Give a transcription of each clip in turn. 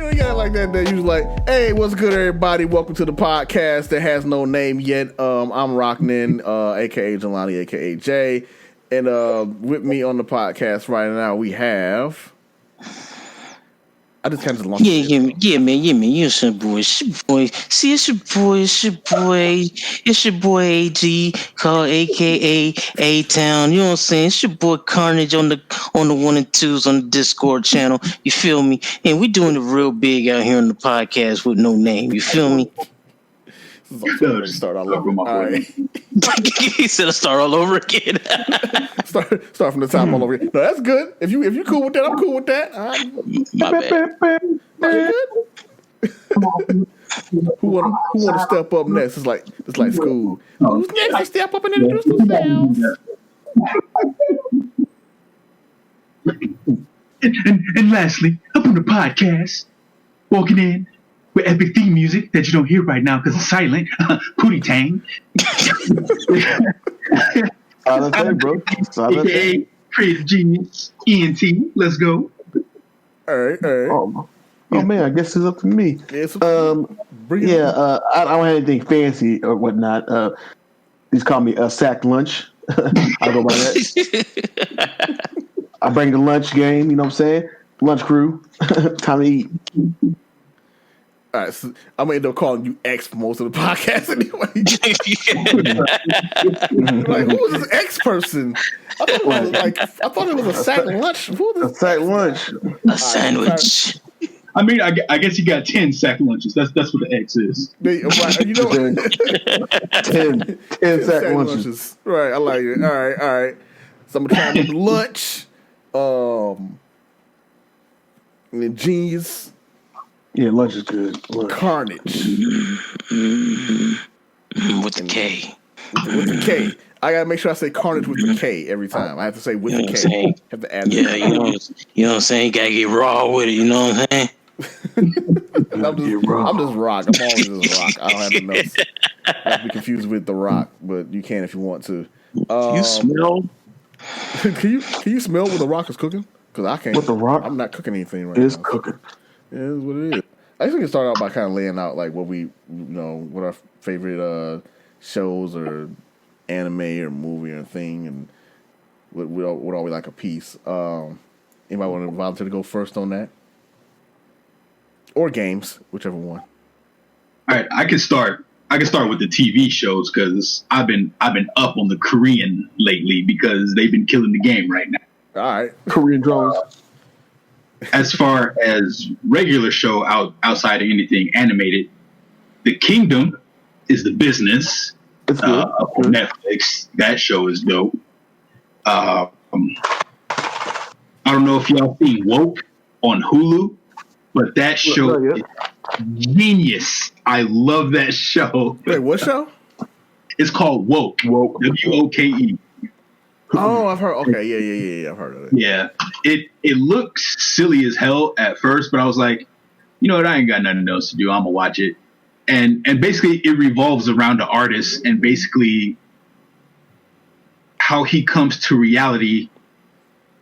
You got it like that. That you was like, hey, what's good, everybody? Welcome to the podcast that has no name yet. I'm Roknin, aka Jelani, aka Jay, and with me on the podcast right now we have. I just kind of launched man. It's your boy. See, it's your boy AG, called AKA A-Town. You know what I'm saying? It's your boy Carnage on the 1 and 2s on the Discord channel. You feel me? And we doing it real big out here on the podcast with no name. You feel me? Start all over. All right. He said, "Let's start all over again." start from the top all over again. No, that's good. If you cool with that, I'm cool with that. My bad. Who want to step up next? It's like school. Who's next to step up and introduce themselves? And lastly, up on the podcast, walking in with epic theme music that you don't hear right now because it's silent. Pootie Tang. Silent thing, bro. Silent AKA Creative Genius. ENT. Let's go. All right. Oh man, I guess it's up to me. I don't have anything fancy or whatnot. These call me Sack Lunch. I go by that. I bring the lunch game. You know what I'm saying? Lunch crew. Time to eat. All right, so I'm gonna end up calling you X for most of the podcast anyway. Like, who is this X person? I thought it was a sack lunch. A sack lunch. A sandwich. I mean, I guess you got 10 sack lunches. That's what the X is. You know, 10 sack lunches. Right, I like it. All right. So I'm gonna try with lunch. And then Geneyus. Yeah, lunch is good. Lunch. Carnage. With the K. With the K. I gotta make sure I say Carnage with the K every time. I have to say with the K. I have to add you know what I'm saying? You gotta get raw with it, you know what I'm saying? I'm just Rock. I'm always just Rock. I don't have to know. Not be confused with The Rock, but you can if you want to. You smell? Can you smell what The Rock is cooking? Because I can't. What The Rock? I'm not cooking anything right now. It's cooking. Yeah, it is what it is. I think we can start out by kind of laying out like what our favorite shows or anime or movie or thing, and what all we like a piece. Anybody want to volunteer to go first on that? Or games, whichever one. All right, I can start with the TV shows because I've been up on the Korean lately because they've been killing the game right now. All right, Korean dramas. As far as regular show outside of anything animated, The Kingdom is the business. It's good. On Netflix. That show is dope. I don't know if y'all seen Woke on Hulu, but that show is genius. I love that show. Wait, what show? It's called Woke. WOKE. Oh, I've heard. Okay, yeah, I've heard of it. Yeah, it looks silly as hell at first, but I was like, you know what? I ain't got nothing else to do. I'm gonna watch it, and basically it revolves around the artist and basically how he comes to reality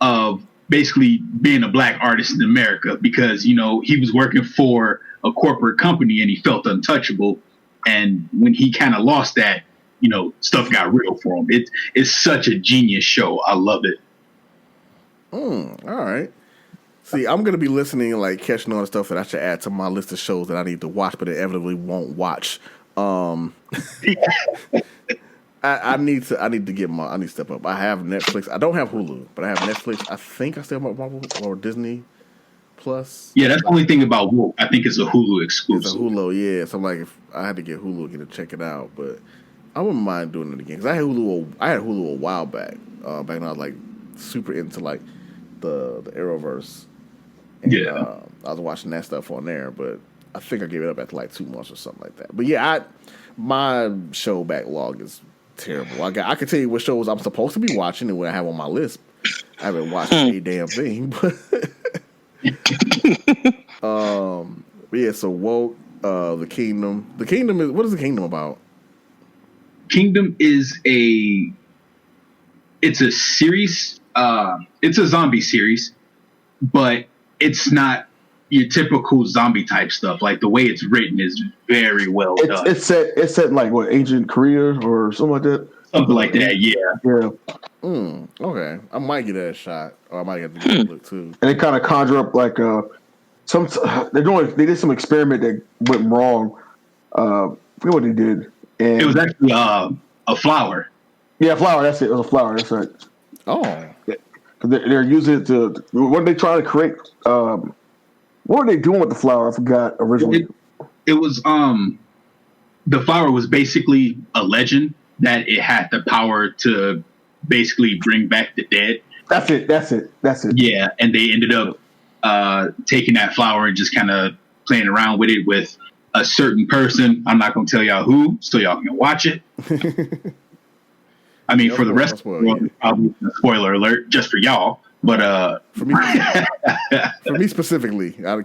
of basically being a black artist in America because he was working for a corporate company and he felt untouchable, and when he kind of lost that. Stuff got real for him. It's such a genius show. I love it. All right. See, I'm going to be listening and like catching all the stuff that I should add to my list of shows that I need to watch, but inevitably won't watch. I need to step up. I have Netflix. I don't have Hulu, but I have Netflix. I think I still have Marvel or Disney Plus. Yeah, that's the only thing about Woke. I think it's a Hulu exclusive. It's a Hulu, yeah. So I'm like, if I had to get Hulu again to check it out, but I wouldn't mind doing it again because I had Hulu a while back. Back when I was like super into like the Arrowverse. And, I was watching that stuff on there, but I think I gave it up after like 2 months or something like that. But yeah, my show backlog is terrible. I can tell you what shows I'm supposed to be watching and what I have on my list. I haven't watched a damn thing, but yeah. So Woke, The Kingdom. The Kingdom is what is The Kingdom about? Kingdom is it's a series. It's a zombie series, but it's not your typical zombie type stuff. Like the way it's written is very well done. It's set like what, ancient Korea or something like that. Something like that, yeah. Okay, I might give that a shot, or I might get to look too. And they kind of conjure up like they did some experiment that went wrong. I forget what they did. And it was actually a flower. Yeah, flower. That's it. It was a flower. That's right. Oh, they're using it to. What are they trying to create? What were they doing with the flower? I forgot originally. It was the flower was basically a legend that it had the power to basically bring back the dead. That's it. Yeah, and they ended up taking that flower and just kind of playing around with it with a certain person. I'm not going to tell y'all who, so y'all can watch it. I mean, for the rest of the world, probably spoiler alert just for y'all. But for me specifically, yeah.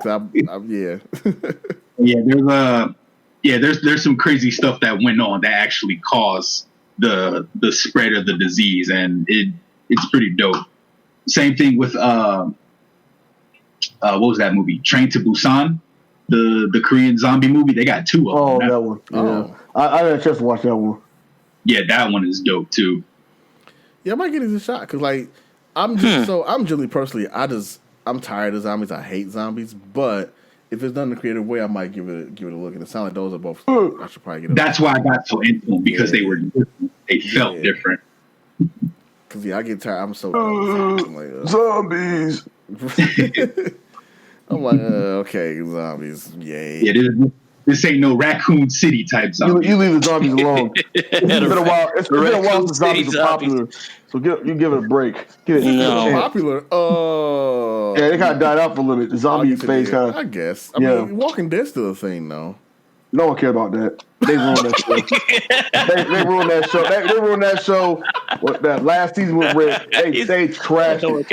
There's some crazy stuff that went on that actually caused the spread of the disease, and it's pretty dope. Same thing with what was that movie? Train to Busan, the Korean zombie movie. They got 2 of them. That one. Yeah. I had a chance to watch that one. Yeah, that one is dope too. Yeah, I might get it a shot because like I'm generally personally I'm tired of zombies. I hate zombies, but if it's done in a creative way, I might give it a look. And it sounds like those are both. I should probably get it. That's why I got so into them, because they were different. They felt different. Because I get tired. I'm so zombies. I'm like, okay, zombies, yay. Yeah, this ain't no Raccoon City type zombie. You leave the zombies alone. It's been a while. It's been a while since zombies are popular. So you give it a break. Popular. Yeah, they kind of died out for a little bit. The zombie phase kind of. I guess. I mean, Walking Dead's still a thing, though. No one cared about that. They ruined that show. they ruined that show. They ruined that show. That last season with Rick. They trashed it.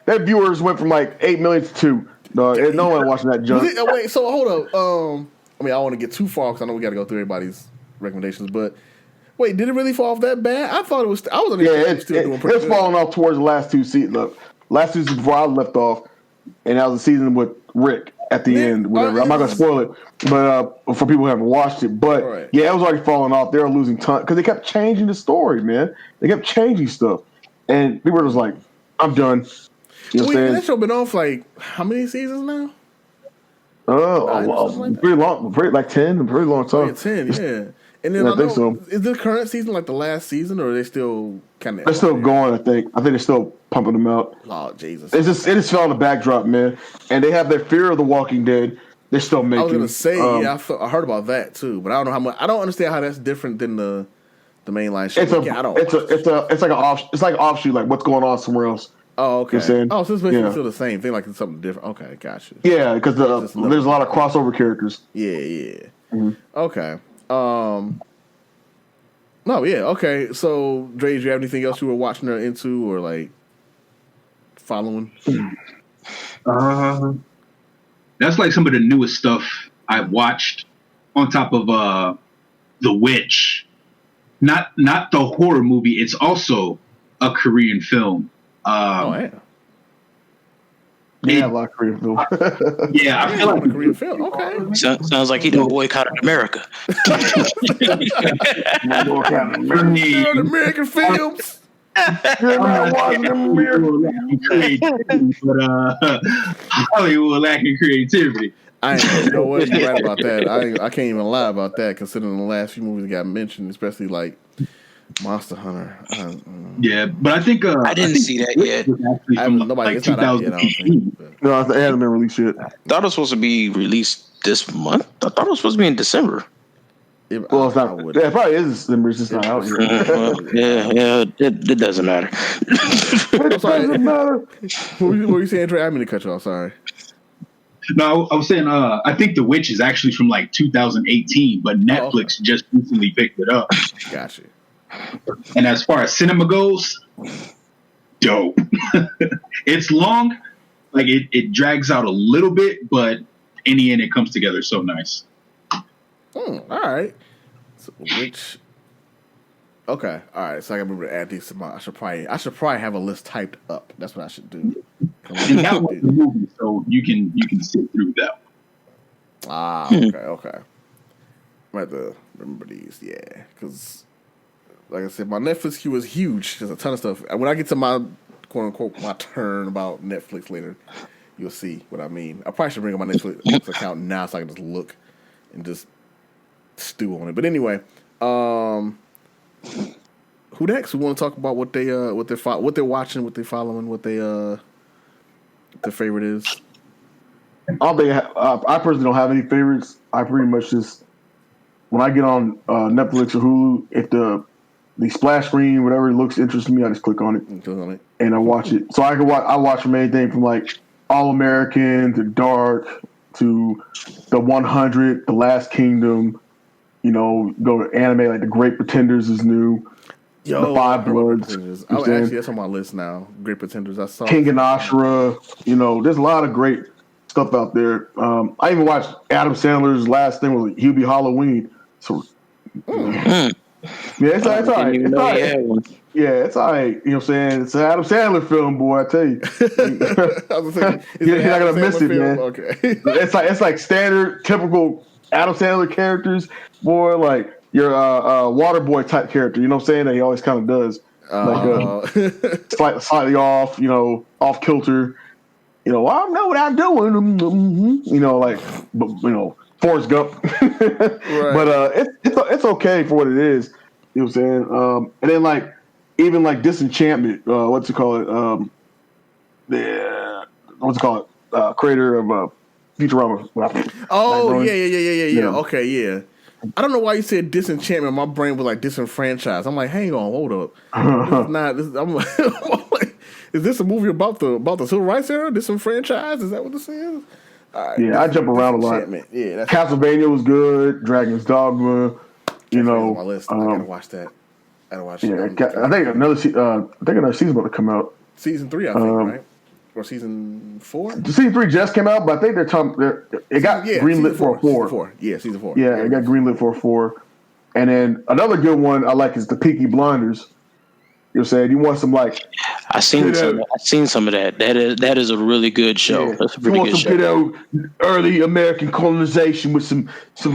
Their viewers went from like 8 million to 2. No one watching that junk. Wait, so hold up. I mean, I don't want to get too far because I know we got to go through everybody's recommendations, but wait, did it really fall off that bad? I thought it was. I was still doing pretty good. It's falling off towards the last 2 seasons. Last season before I left off, and that was the season with Rick at the end. Whatever. I'm not gonna spoil it, but for people who haven't watched it, but yeah, it was already falling off. They were losing tons because they kept changing the story, man. They kept changing stuff, and people were just like, "I'm done." You know what I'm saying? That show been on for like how many seasons now? Pretty long, like 10, a pretty long time. 10, yeah. And then I think so. Is the current season like the last season, or are they still kind of? They're still going. I think they're still pumping them out. Oh Jesus! It just fell on the backdrop, man. And they have their fear of the Walking Dead. They're still making. I was gonna say, I heard about that too, but I don't know how much. I don't understand how that's different than the mainline show. It's like an offshoot, like what's going on somewhere else. Oh, okay. So it's basically still the same thing, like it's something different. Okay, gotcha. Yeah, because there's a lot of crossover characters. Yeah. Mm-hmm. Okay. No, yeah, okay. So, Dre, do you have anything else you were watching or into or like following? That's like some of the newest stuff I've watched. On top of The Witch, not the horror movie. It's also a Korean film. Yeah, a lot of Korean film. Yeah, I feel like a Korean film. Okay, sounds like he done boycotted America. American films. You're not watching American but Hollywood lacking creativity. You know what? You're right about that. I can't even lie about that, considering the last few movies that got mentioned, especially like Monster Hunter. Yeah, but I think I didn't see that yet. It's not out yet, I don't think. No, it hasn't been released yet. I thought it was supposed to be released this month. I thought it was supposed to be in December. Well, it's not. Yeah, it probably is December. It's just not out yet. It doesn't matter. It doesn't matter. What were you saying, Trey? I didn't mean to cut you off. Sorry. No, I was saying I think The Witch is actually from like 2018, but Netflix just recently picked it up. Gotcha. And as far as cinema goes, dope. It's long, like it drags out a little bit, but in the end, it comes together so nice. All right. So, Witch. Okay. All right. So I gotta remember to add these to my. I should probably have a list typed up. That's what I should do. And that was the movie, so you can sit through that one. Okay. I have to remember these, yeah, because like I said, my Netflix queue is huge. There's a ton of stuff. When I get to my quote unquote my turn about Netflix later, you'll see what I mean. I probably should bring up my Netflix account now so I can just look and just stew on it. But anyway, who next? We want to talk about what they're watching, what they're following, what their favorite is. I personally don't have any favorites. I pretty much just when I get on Netflix or Hulu, if the splash screen, whatever looks interesting to me, I just click on it and I watch it. So I watch from anything from like All American to Dark to the 100, The Last Kingdom. You know, go to anime like The Great Pretenders is new. The Five Bloods. Actually, that's on my list now. Great Pretenders. I saw King and Ashura. You know, there's a lot of great stuff out there. I even watched Adam Sandler's last thing was Hubie Halloween. So, yeah, it's all right. Yeah, it's all right. You know what I'm saying? It's an Adam Sandler film, boy. I tell you, you're not gonna miss it, man. Okay, it's like standard, typical Adam Sandler characters, boy. Like your water boy type character. You know what I'm saying? That he always kind of does, slightly off. You know, off kilter. You know, I know what I'm doing. You know, like, you know, Forrest Gump. Right. But it's okay for what it is. You know what I'm saying? And then like even like Disenchantment. What's it called? Creator of Futurama. Oh yeah. Okay, yeah. I don't know why you said Disenchantment. My brain was like disenfranchised. I'm like, hang on, hold up. I'm like, is this a movie about the civil rights era? Disenfranchised? Is that what this is? Yeah, I jump around a lot. Yeah, Castlevania was good. Dragon's Dogma. You know, on my list. I gotta watch that. I gotta watch it. I think another season about to come out. Season 3, I think, right? Or season 4? Season 3 just came out, but I think it got greenlit for a 4. Season 4. Yeah, it got greenlit for a 4. And then another good one I like is the Peaky Blinders. You know what I'm saying? You want some like I've seen some of that. That is a really good show. Yeah. That's a pretty good show. You want some good early American colonization with some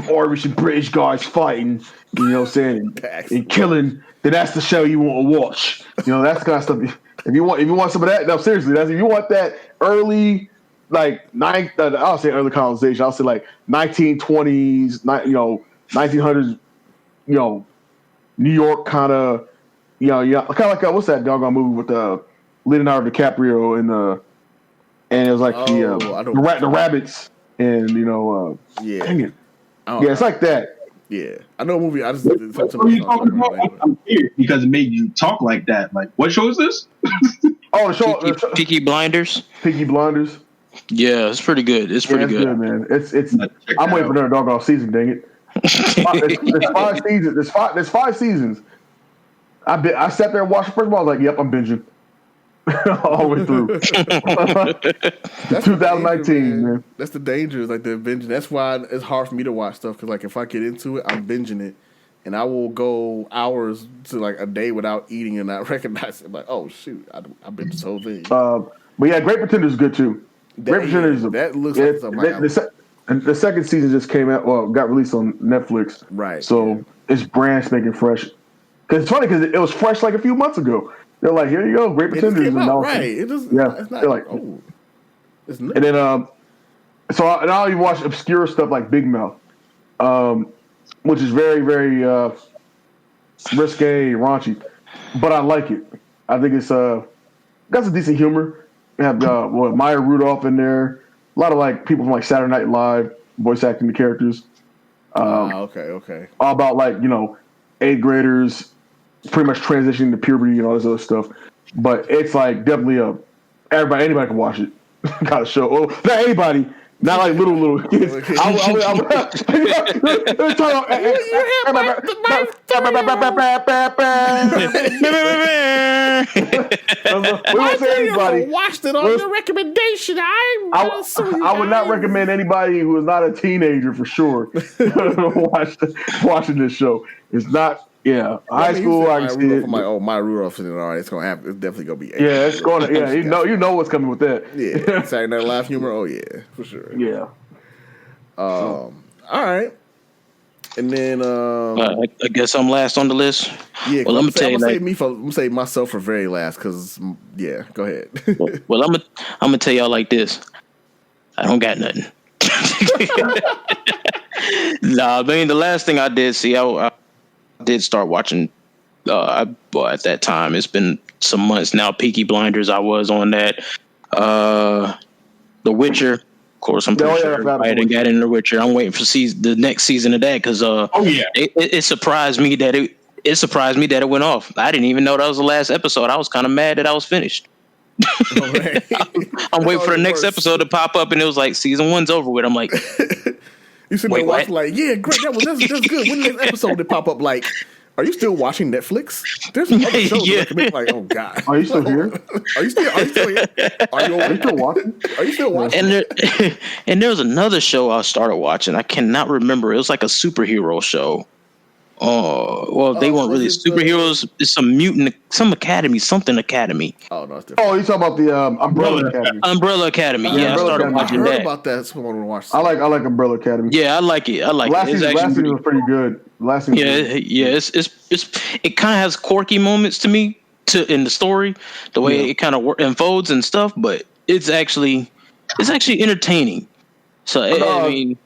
Irish and British guys fighting, you know what I'm saying, and killing, then that's the show you want to watch. You know, that's the kind of stuff. If you want some of that, no, seriously, if you want that early, like I'll say early colonization, I'll say like 1920s, 1900s, you know, New York kind of. Yeah, kind of like what's that doggone movie with Leonardo DiCaprio and it was like the rabbits and you know dang it, it's like that. Yeah, I know a movie. I just what are you talking about? I'm here because it made you talk like that. Like, what show is this? The show Peaky Blinders. Peaky Blinders. Yeah, it's pretty good. It's pretty good, man. It's. I'm waiting for another doggone season. Dang it! There's 5 seasons. There's 5 seasons. I sat there and watched the first one. I was like, "Yep, I'm binging all the way through." 2019, man. That's the danger, is like the binging. That's why it's hard for me to watch stuff because, like, if I get into it, I'm binging it, and I will go hours to like a day without eating and not recognize it. Like, oh shoot, I binged this whole thing. But yeah, Great Pretenders is good too. Great Pretenders. That looks like something. The second season just came out. Well, got released on Netflix. Right. So it's brand spanking fresh. Because it's funny because it was fresh like a few months ago. They're like, here you go, Great Pretenders. It came out, right. It just, yeah. It's not, they're like, oh. It's and then I'll even watch obscure stuff like Big Mouth, which is very, very risque, raunchy, but I like it. I think it's got some decent humor. We have Maya Rudolph in there. A lot of like people from like Saturday Night Live voice acting the characters. Okay. All about like 8th graders pretty much transitioning to puberty and all this other stuff. But it's like definitely anybody can watch it. Kind of show. Oh, not anybody. Not like little kids. We won't say anybody. Watched it on your recommendation. I would not recommend anybody who is not a teenager for sure watching this show. It's not Yeah, high school. I can see it. I'm like, oh, Maya Rudolph's in it. All right, it's gonna happen. It's definitely gonna be. Yeah, it's going to. Yeah, you know what's coming with that. Yeah, Saturday Night Live humor. Oh yeah, for sure. Yeah. All right. And then I guess I'm last on the list. Yeah, well, I'm gonna save myself for very last because yeah, go ahead. well, I'm gonna tell y'all like this. I don't got nothing. Nah, I mean the last thing I did see, I did start watching. At that time, it's been some months now. Peaky Blinders, I was on that. The Witcher, of course, I'm pretty sure I didn't get into The Witcher. I'm waiting for the next season of that because it surprised me that it went off. I didn't even know that was the last episode. I was kind of mad that I was finished. I'm waiting for the next episode to pop up, and it was like season 1's over with. I'm like, you sitting there watching like, yeah, great, that's good. When the next episode to pop up, like, are you still watching Netflix? There's some other shows that make like, oh god, are you still here? Are you still here? Are you still watching? Are you still watching? And there was another show I started watching. I cannot remember. It was like a superhero show. They weren't really superheroes. It's some mutant, something academy. Oh no, it's different. Oh, you talking about the Umbrella Academy? Umbrella Academy. Yeah, I started watching that. I heard about that. That's what I want to watch. I like Umbrella Academy. Yeah, I like it. Last season was pretty good. It kind of has quirky moments to me in the story, the way it kind of unfolds and stuff. But it's actually entertaining. So I mean.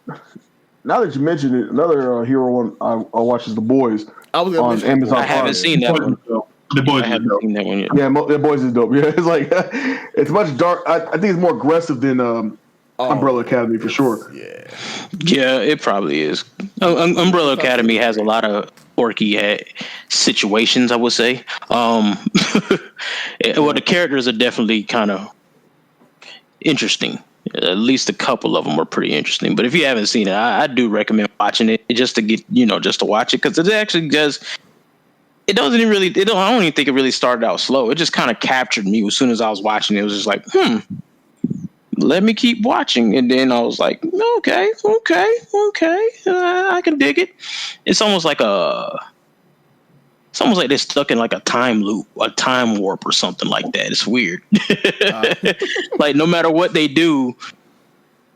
Now that you mentioned it, another hero one I watch is The Boys. I was on Amazon. I haven't seen that one. The Boys. I haven't seen that one yet. Yeah, The Boys is dope. Yeah, it's like it's much dark. I think it's more aggressive than Umbrella Academy for sure. Yeah, it probably is. Umbrella Academy has a lot of quirky situations, I would say. The characters are definitely kind of interesting. At least a couple of them are pretty interesting. But if you haven't seen it, I do recommend watching it just to get, just to watch it, because it actually does. It doesn't even really. I don't even think it really started out slow. It just kind of captured me as soon as I was watching it. It was just like, let me keep watching. And then I was like, okay, I can dig it. It's almost like they're stuck in like a time loop, a time warp or something like that. It's weird. Like no matter what they do,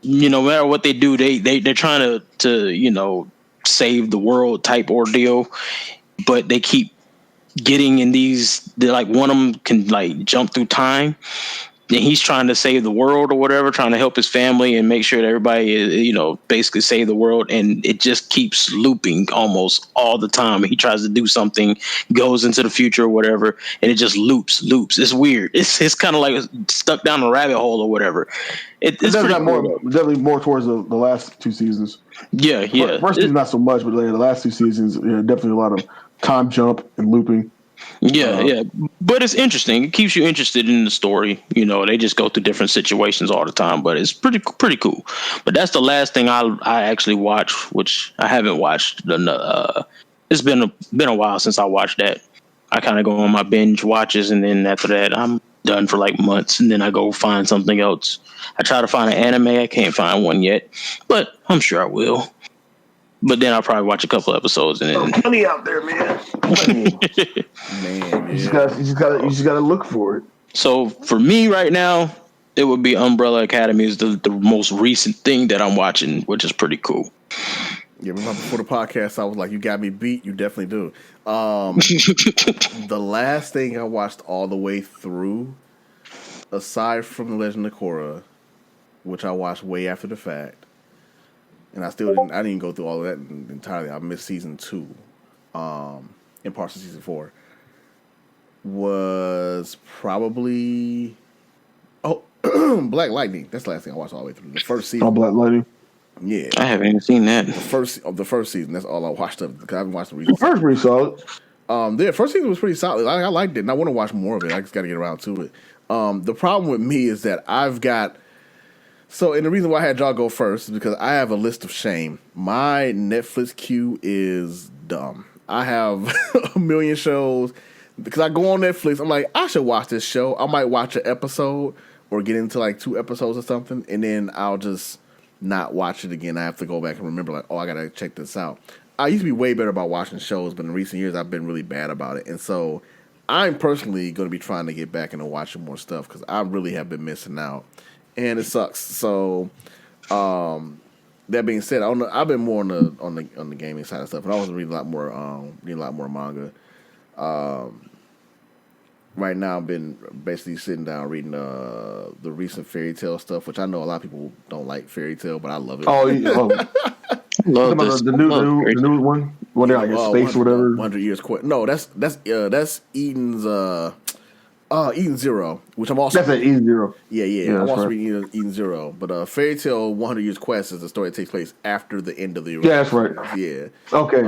they're trying to save the world type ordeal, but they keep getting in these. They're like one of them can like jump through time. And he's trying to save the world or whatever, trying to help his family and make sure that everybody, basically save the world. And it just keeps looping almost all the time. He tries to do something, goes into the future or whatever, and it just loops. It's weird. It's kind of like stuck down a rabbit hole or whatever. It's definitely more towards the last two seasons. Yeah. First season, not so much, but the last two seasons, definitely a lot of time jump and looping. Yeah, but it's interesting. It keeps you interested in the story. They just go through different situations all the time, but it's pretty cool. But that's the last thing I actually watched, which I haven't watched. It's been a while since I watched that. I kind of go on my binge watches, and then after that, I'm done for like months, and then I go find something else. I try to find an anime. I can't find one yet, but I'm sure I will. But then I'll probably watch a couple episodes and then money out there, man. Man, you just gotta look for it. So for me right now, it would be Umbrella Academy is the most recent thing that I'm watching, which is pretty cool. Yeah, before the podcast, I was like, "You got me beat." You definitely do. The last thing I watched all the way through, aside from The Legend of Korra, which I watched way after the fact. And I didn't go through all of that entirely. I missed season 2, in parts of season 4. Was probably Black Lightning. That's the last thing I watched all the way through. The first season. Oh, Black Lightning. Yeah, I haven't even seen that. The first season. That's all I watched of. Because I haven't watched the recent. The first pretty solid. The first season was pretty solid. I liked it, and I want to watch more of it. I just got to get around to it. The problem with me is that I've got. So, and the reason why I had y'all go first is because I have a list of shame. My Netflix queue is dumb. I have a million shows. Because I go on Netflix, I'm like, I should watch this show. I might watch an episode or get into like 2 episodes or something, and then I'll just not watch it again. I have to go back and remember, like, oh, I got to check this out. I used to be way better about watching shows, but in recent years I've been really bad about it. And so I'm personally going to be trying to get back into watching more stuff because I really have been missing out, and it sucks. So that being said, I've been more on the gaming side of stuff, and I was reading a lot more manga. Right now, I've been basically sitting down reading the recent fairy tale stuff, which I know a lot of people don't like fairy tale, but I love it. Love this. The new one. What they like space or whatever. 100 Years Quest. No, that's Eden's Eden Zero, which I'm also. That's an Eden Zero. Yeah. I'm also reading Eden Zero, but Fairy Tale 100 Years Quest is a story that takes place after the end of the. Yeah, that's right. Yeah. Okay.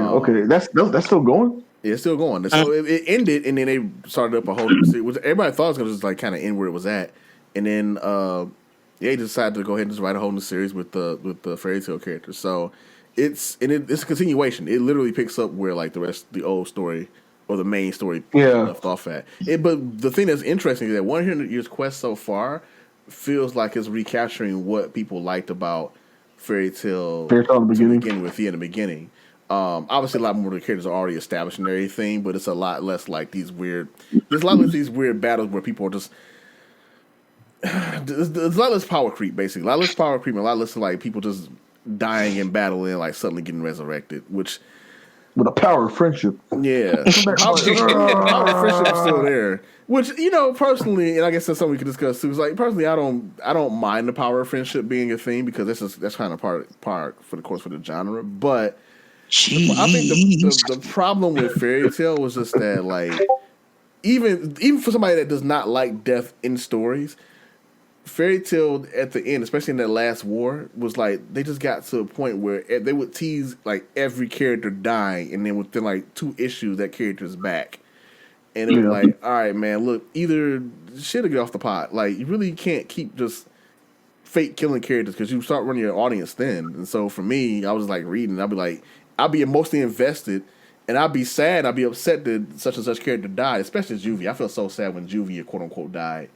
That's still going. Yeah, it's still going. So it ended, and then they started up a whole new series, which everybody thought was going to just like kind of end where it was at, and then they decided to go ahead and just write a whole new series with the fairy tale characters. So it's a continuation. It literally picks up where like the old story or the main story left off at. But the thing that's interesting is that 100 Years Quest so far feels like it's recapturing what people liked about fairy tale in the beginning. Obviously, a lot more of the characters are already established in everything, but it's a lot less like these weird. There's a lot less these weird battles where people are just. There's a lot less power creep, basically. A lot less power creep, and a lot less like people just dying in battle and like suddenly getting resurrected. Which, with a power of friendship, yeah, power of friendship is still there. Which personally, and I guess that's something we could discuss too. Is like personally, I don't mind the power of friendship being a thing because that's kind of part for the genre, but. I think the problem with fairy tale was just that like even for somebody that does not like death in stories, fairy tale at the end, especially in that last war, was like they just got to a point where they would tease like every character dying, and then within like 2 issues that character's back, and it was like, all right, man, look, either shit or get off the pot. Like you really can't keep just fake killing characters because you start running your audience thin. And so for me, I was like reading, I'd be like. I'll be emotionally invested, and I'll be sad. I'll be upset that such and such character died, especially Juvie. I felt so sad when Juvie, quote unquote, died.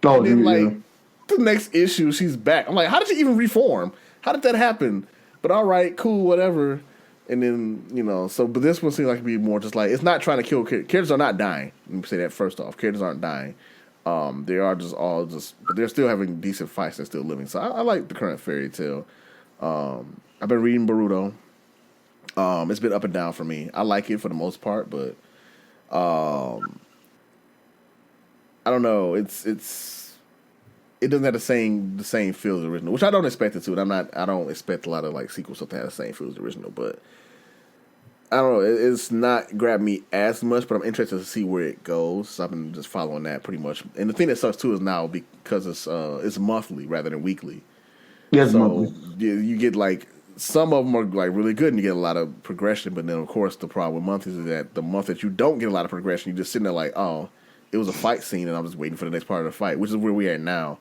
And then, the next issue, she's back. I'm like, how did she even reform? How did that happen? But all right, cool, whatever. And then but this one seems like to be more just like it's not trying to kill characters. Characters are not dying. Let me say that first off. Characters aren't dying. They are but they're still having decent fights. They're still living. So I like the current fairy tale. I've been reading Boruto. It's been up and down for me. I like it for the most part, but I don't know. It doesn't have the same feel as the original, which I don't expect it to. And I don't expect a lot of like sequel stuff to have the same feel as the original, but I don't know. It's not grabbed me as much, but I'm interested to see where it goes. So I've been just following that pretty much. And the thing that sucks too is now because it's monthly rather than weekly. Yes, monthly. You get like. Some of them are like really good and you get a lot of progression, but then of course the problem with months is that the month that you don't get a lot of progression, you're just sitting there like, oh, it was a fight scene and I'm just waiting for the next part of the fight, which is where we are now.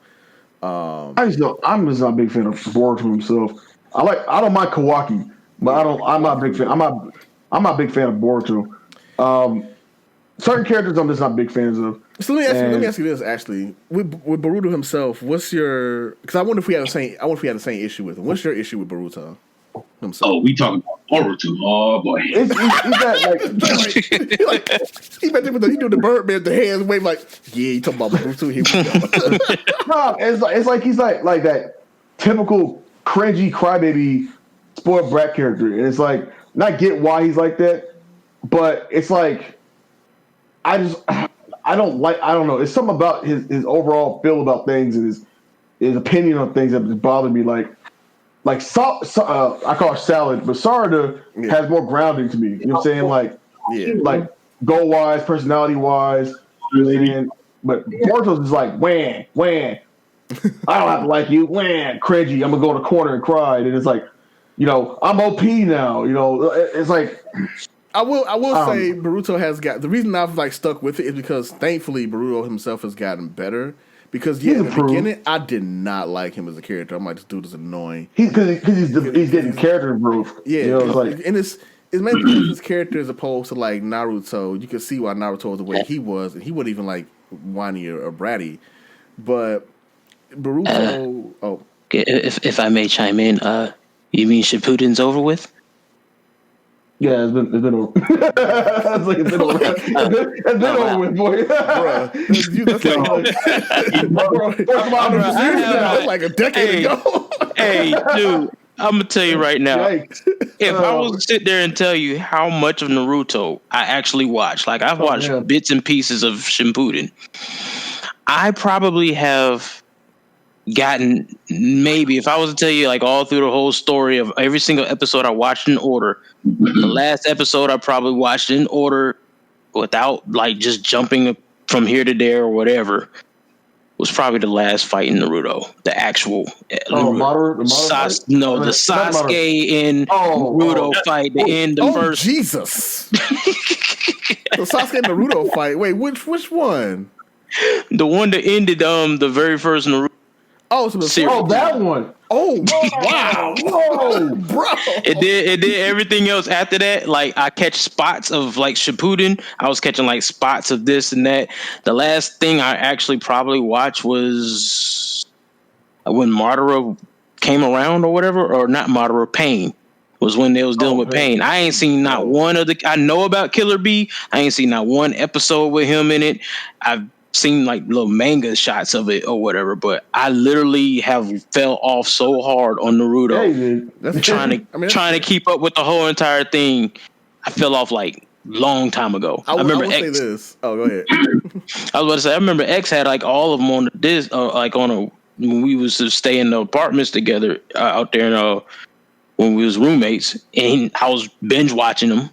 I'm just not a big fan of Boruto himself. I don't mind Kawaki, but I'm not a big fan. I'm not a big fan of Boruto. Certain characters I'm just not big fans of. So let me ask you this actually. With Boruto himself, what's your? Because I wonder if we had the same issue with him. What's your issue with Boruto himself? Oh, we talking about Boruto. Oh boy, he's he doing the Birdman, the hands wave like, yeah, you talking about Boruto? Here we go. No, it's like he's like that typical cringy crybaby spoiled brat character. And it's like not get why he's like that, but it's like I don't know. It's something about his overall feel about things and his opinion on things that just bothered me. Like I call it salad, but Sarada has more grounding to me. You know what I'm saying? Like goal wise, personality wise, but Boruto's is like wham. I don't have to like you, wham, cringy. I'm gonna go in the corner and cry, and it's like, I'm OP now. It's like. I will say Boruto has got the reason I've like stuck with it is because thankfully Boruto himself has gotten better. Because in the beginning I did not like him as a character. I'm like, this dude is annoying. He's getting character improved. Yeah, and it's mainly because his character as opposed to like Naruto. You can see why Naruto was the way he was, and he wasn't even like whiny or bratty. But Boruto, if I may chime in, you mean Shippuden's over with? Yeah, it's been over. It's like it's been over. It's been over with, boy. Bro, that's like like a decade ago. Hey, dude, I'm gonna tell you right now. If I was to sit there and tell you how much of Naruto I actually watched, like I've watched bits and pieces of Shippuden, I probably have gotten, maybe if I was to tell you like all through the whole story of every single episode I watched in order, the last episode I probably watched in order without like just jumping from here to there or whatever was probably the last fight in Naruto, the actual Madara the Sasuke in Naruto fight, the end the first Jesus. The Sasuke and Naruto fight. Wait, which one? The one that ended the very first Naruto. Oh, so that one. Oh, wow. Whoa, bro. It did everything else after that. Like I catch spots of like Shippuden. I was catching like spots of this and that. The last thing I actually probably watched was when Madara came around or whatever, or not Madara, Pain was when they was dealing with Pain. I ain't seen not one of the, I know about Killer Bee. I ain't seen not one episode with him in it. I've seen like little manga shots of it or whatever, but I literally have fell off so hard on Naruto, trying to keep up with the whole entire thing. I fell off like long time ago. I remember X. Say this. Oh, go ahead. I was about to say I remember X had like all of them on this, when we was to stay in the apartments together out there when we was roommates, and I was binge watching them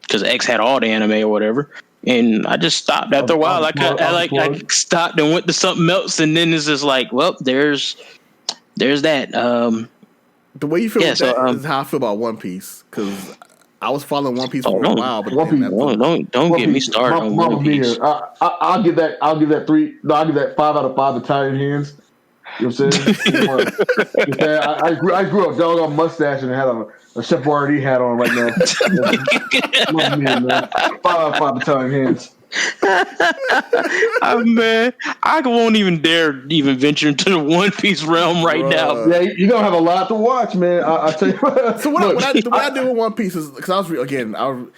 because X had all the anime or whatever. And I just stopped after a while. I stopped and went to something else, and then it's just like, well, there's that. The way you feel about that is how I feel about One Piece, because I was following One Piece for a while, but don't get me started on One Piece. I'll give that 3. No, I'll give that 5 out of 5 Italian hands. You know what I'm saying? I grew up dog on mustache and had a Chef Boyardee hat on right now. Man. 5 out of 5 Italian hands. Man, I won't even dare venture into the One Piece realm right now. Yeah, you're gonna have a lot to watch, man. I tell you. So what I do with One Piece is because I was reading. I read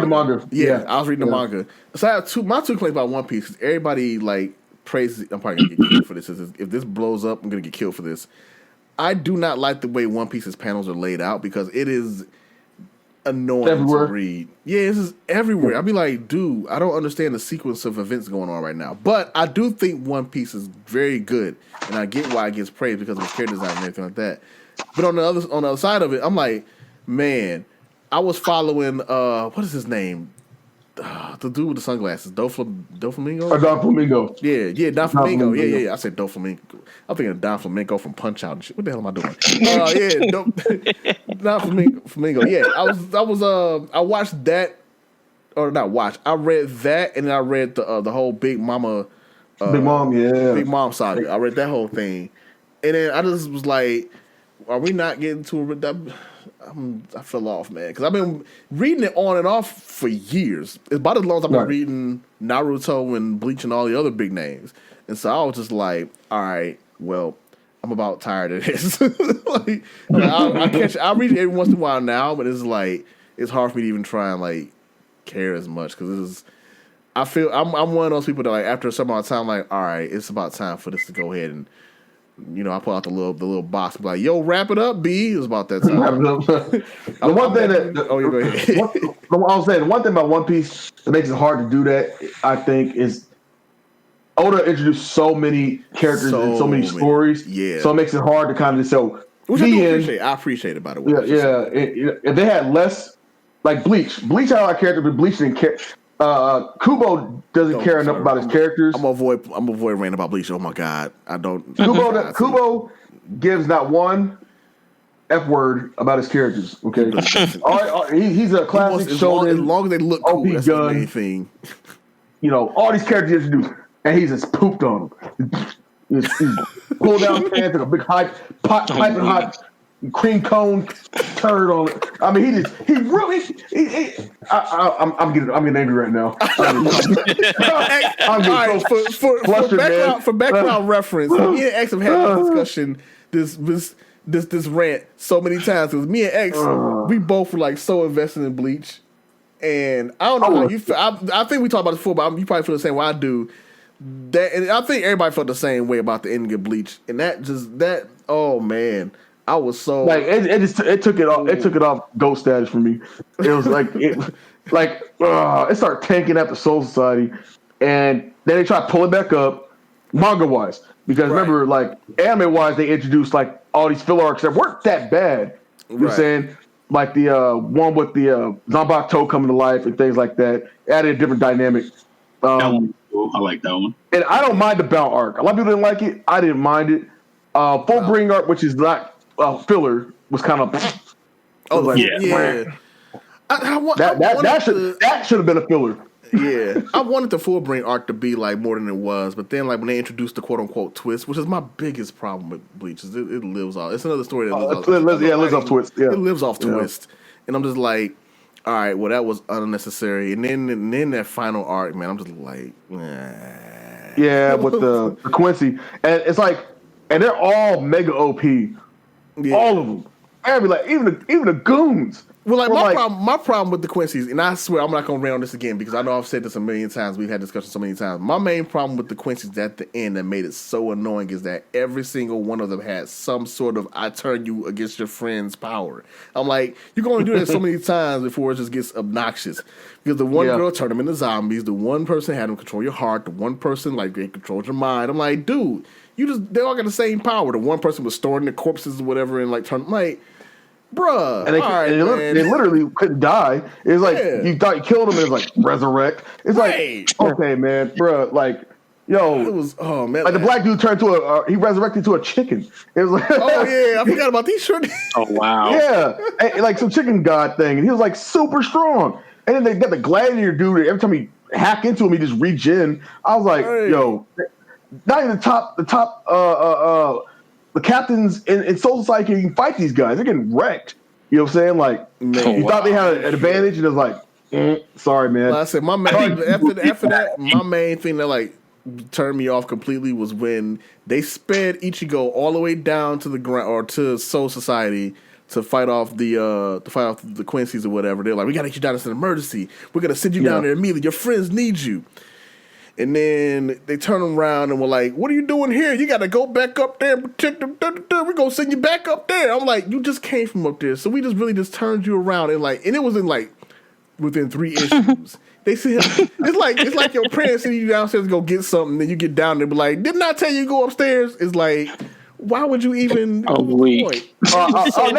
the manga. Yeah, I was reading the manga. So I have my two complaints about One Piece. Everybody like praises. I'm probably gonna get killed for this. If this blows up, I'm gonna get killed for this. I do not like the way One Piece's panels are laid out because it is annoying to read. Yeah, this is everywhere. I'd be like, dude, I don't understand the sequence of events going on right now. But I do think One Piece is very good, and I get why it gets praised because of its character design and everything like that. But on the other side of it, I'm like, man, I was following what is his name? The dude with the sunglasses, Doflamingo? Doflamingo. Yeah, Doflamingo. Yeah. I said Doflamingo. I'm thinking of Doflamingo from Punch Out and shit. What the hell am I doing? Doflamingo. Yeah, I watched that, or not watched. I read that, and then I read the whole Big Mom saga. I read that whole thing, and then I just was like, are we not getting to I fell off, man, because I've been reading it on and off for years. It's about as long as I've been reading Naruto and Bleach and all the other big names. And so I was just like, all right, well, I'm about tired of this. I read it every once in a while now, but it's like it's hard for me to even try and like care as much because I feel I'm one of those people that like after a certain amount of time, like, all right, it's about time for this to go ahead and. I pull out the little box and be like, yo, wrap it up, B. It was about that time. The one thing about One Piece that makes it hard to do that, I think, is Oda introduced so many characters and so many stories. Yeah. So it makes it hard to kind of which I appreciate it, by the way. If they had less, like Bleach had a lot of characters, but Bleach didn't care. Kubo doesn't care enough about his characters. I'm avoid ranting about Bleach. Oh my god, I don't. Kubo gives not one F word about his characters. Okay, he's a classic shonen. As long as they look cool, that's the main thing. All these characters introduced, and he's just pooped on them. He's pulled down pants and a big piping hot cream cone turd on it. I mean, I'm getting angry right now. For background reference, me and X have had this discussion. This this rant so many times because me and X, we both were like so invested in Bleach, and I don't know how you feel. I think we talked about this before, but you probably feel the same way I do. That, and I think everybody felt the same way about the ending of Bleach, and that oh man, I was so like it took it off GOAT status for me. It was like it started tanking after Soul Society, and then they tried to pull it back up manga wise because remember, like anime wise, they introduced like all these filler arcs that weren't that bad. You know what I'm saying? Like the one with the Zanbakuto coming to life and things like that added a different dynamic. That one, I like that one. And I don't mind the Bound arc. A lot of people didn't like it. I didn't mind it. Full Bring arc, which is not filler, was kind of. That should have been a filler. Yeah, I wanted the Full Bring arc to be like more than it was, but then like when they introduced the quote unquote twist, which is my biggest problem with Bleach, is it lives off. It's another story that lives off twist. Yeah, it lives off twist, and I'm just like, all right, well that was unnecessary, and then that final arc, man, I'm just like, yeah, with the Quincy, and it's like, and they're all mega OP, all of them. Every like even the goons. Well, like my problem with the Quincy's, and I swear I'm not gonna rant on this again because I know I've said this a million times. We've had discussions so many times. My main problem with the Quincy's at the end that made it so annoying is that every single one of them had some sort of "I turn you against your friend's" power. I'm like, you can only do that so many times before it just gets obnoxious. Because the one girl turned them into zombies, the one person had them control your heart, the one person like they controlled your mind. I'm like, dude, they all got the same power. The one person was storing the corpses or whatever and like turn like. Bruh, and they literally couldn't die. It's like you thought you killed them, and it's like resurrect. It's like okay, man, bruh, like yo, it was man, like the black dude turned to he resurrected to a chicken. It was like I forgot about these shirts. Oh wow, and like some chicken god thing, and he was like super strong. And then they got the gladiator dude. Every time he hack into him, he just regen. I was like, yo, not even the captains in Soul Society can fight these guys. They're getting wrecked. You know what I'm saying? Like, you thought they had an advantage, and it was like, sorry, man. Well, I said, my main, after that, my main thing that, like, turned me off completely was when they sped Ichigo all the way down to the ground, or to Soul Society, to fight off the Quincy's or whatever. They're like, we got to get you down. It's an emergency. We're going to send you down there immediately. Your friends need you. And then they turn around and were like, what are you doing here? You got to go back up there and protect them. We're going to send you back up there. I'm like, you just came from up there. So we just really just turned you around. And it was in like within 3 issues. They said, it's like your parents sending you downstairs to go get something. Then you get down there and be like, didn't I tell you to go upstairs? It's like, why would you even? Never mind. Come upstairs.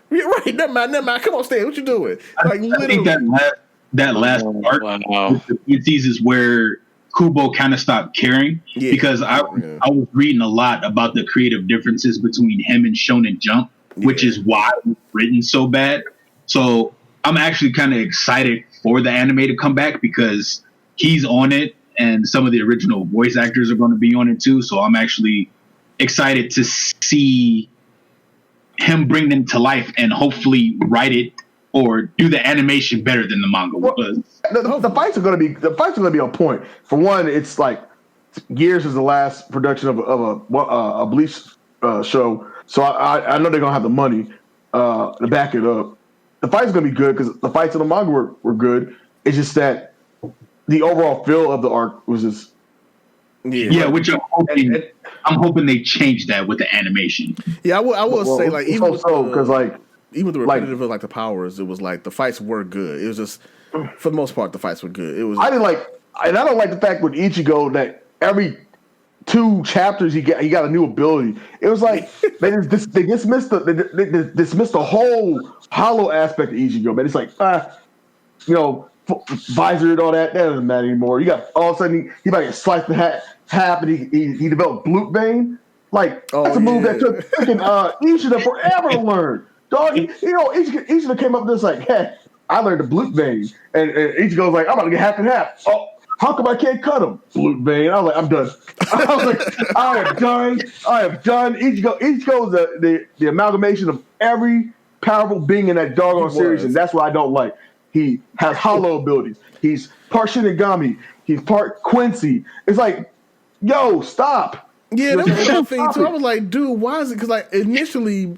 Right, never mind. Come upstairs. What you doing? Like, I think that last part with the Quincy's is where Kubo kind of stopped caring because I was reading a lot about the creative differences between him and Shonen Jump, which is why it was written so bad. So I'm actually kind of excited for the anime to come back because he's on it and some of the original voice actors are going to be on it too. So I'm actually excited to see him bring them to life and hopefully write it or do the animation better than the manga was. The fights are going to be on point. For one, it's like Gears is the last production of a Bleach show, so I know they're going to have the money to back it up. The fights are going to be good because the fights in the manga were good. It's just that the overall feel of the arc was just which I'm hoping they change that with the animation. Yeah, I will say like even because even the repetitive of like the powers, it was like the fights were good. It was just for the most part the fights were good. It was I don't like the fact with Ichigo that every 2 chapters he got a new ability. It was like they dismissed the whole hollow aspect of Ichigo, man. It's like visor and all that doesn't matter anymore. You got all of a sudden he might get sliced in half and he developed Blute Vein. Like that's a move that took freaking Ishida forever to learn. Dog, Ishida came up with this like, hey, I learned the Blute Vein, and Ichigo's like, I'm about to get half and half. Oh, how come I can't cut him? Blute Vein. I was like, I'm done. I was like, I am done. Ichigo is the amalgamation of every powerful being in that doggone series, and that's what I don't like. He has hollow abilities. He's part Shinigami. He's part Quincy. It's like, yo, stop. Yeah, that was my thing too. I was like, dude, why is it? Because like initially,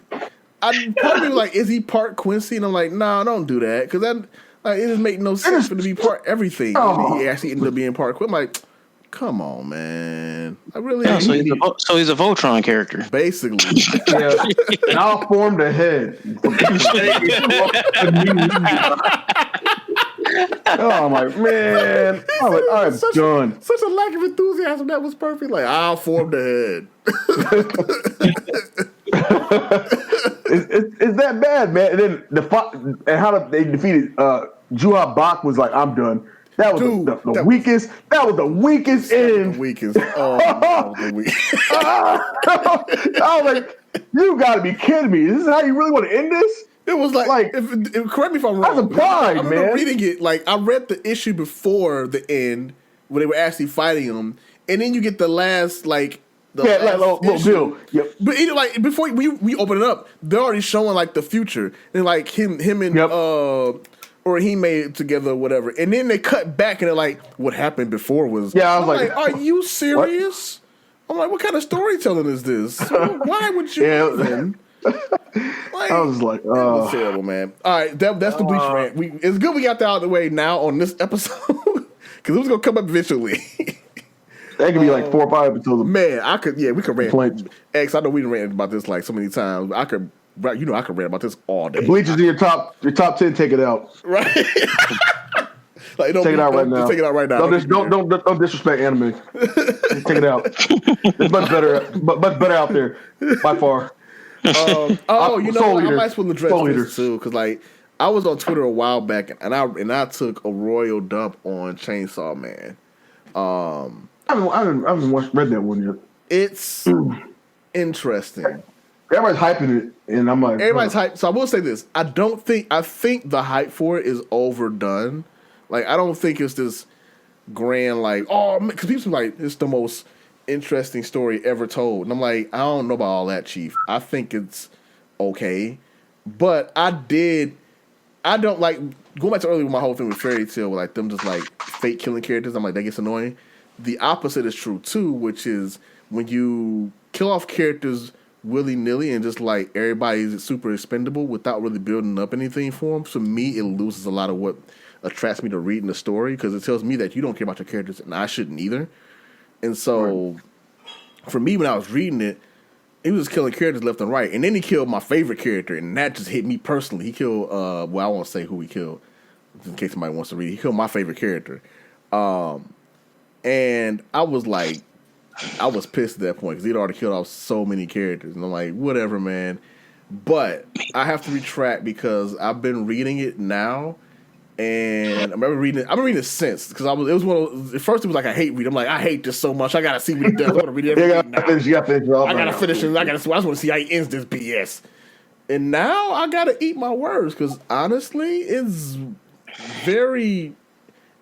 I probably was like, is he part Quincy? And I'm like, nah, don't do that because that like it just make no sense for him to be part everything. And then he actually ended up being part Quincy. I'm like, come on, man. I really. Yeah, so he's a Voltron character, basically. Yeah, malformed ahead. Oh, I'm like, man. I'm like, I'm done. Such a lack of enthusiasm. That was perfect. Like, I'll form the head. It's that bad, man. And then and how they defeated Juha Bach was like, I'm done. That was the weakest. That was the weakest end. The weakest. Oh, that was the weakest. I was like, you got to be kidding me. This is how you really want to end this? It was like correct me if I'm wrong. I was surprised, I remember reading it. Like I read the issue before the end when they were actually fighting him, and then you get the last like little Bill. Yep. But like before we open it up, they're already showing like the future and like him and or he made it together or whatever, and then they cut back and they're like, what happened before was I was like, are you serious? What? I'm like, what kind of storytelling is this? Why would you? Like, I was like, that was terrible, man. All right, that's the Bleach rant. It's good we got that out of the way now on this episode because it was gonna come up eventually. That could be like 4 or 5 episodes. Man, we could rant. X, I know we ranted about this like so many times. I could rant about this all day. Bleach is in your top 10. Take it out. Right. Like, take it out right now. Take it out right now. Don't disrespect anime. Take it out. It's much better out there by far. You know what? I might as well address this too because like I was on Twitter a while back and I took a royal dump on Chainsaw Man. I haven't read that one yet. It's interesting. Everybody's hyping it, and I'm like, everybody's hyped. So I will say this: I think the hype for it is overdone. Like I don't think it's this grand like because people are like it's the most interesting story ever told, and I'm like I don't know about all that, Chief. I think it's okay, but I don't like going back to earlier with my whole thing with Fairy Tail, like them just like fake killing characters. I'm like that gets annoying. The opposite is true too, which is when you kill off characters willy-nilly and just like everybody's super expendable without really building up anything for them. For me, it loses a lot of what attracts me to reading the story because it tells me that you don't care about your characters and I shouldn't either. And so for me, when I was reading it, he was just killing characters left and right. And then he killed my favorite character, and that just hit me personally. He killed, I won't say who he killed in case somebody wants to read. He killed my favorite character. And I was like, I was pissed at that point because he'd already killed off so many characters. And I'm like, whatever, man. But I have to retract because I've been reading it now. And I've been reading it since because it was one of at first it was like I hate reading. I'm like I hate this so much. I gotta see what he does. I want to read everything now. I gotta finish it. I just want to see how he ends this BS. And now I gotta eat my words because honestly,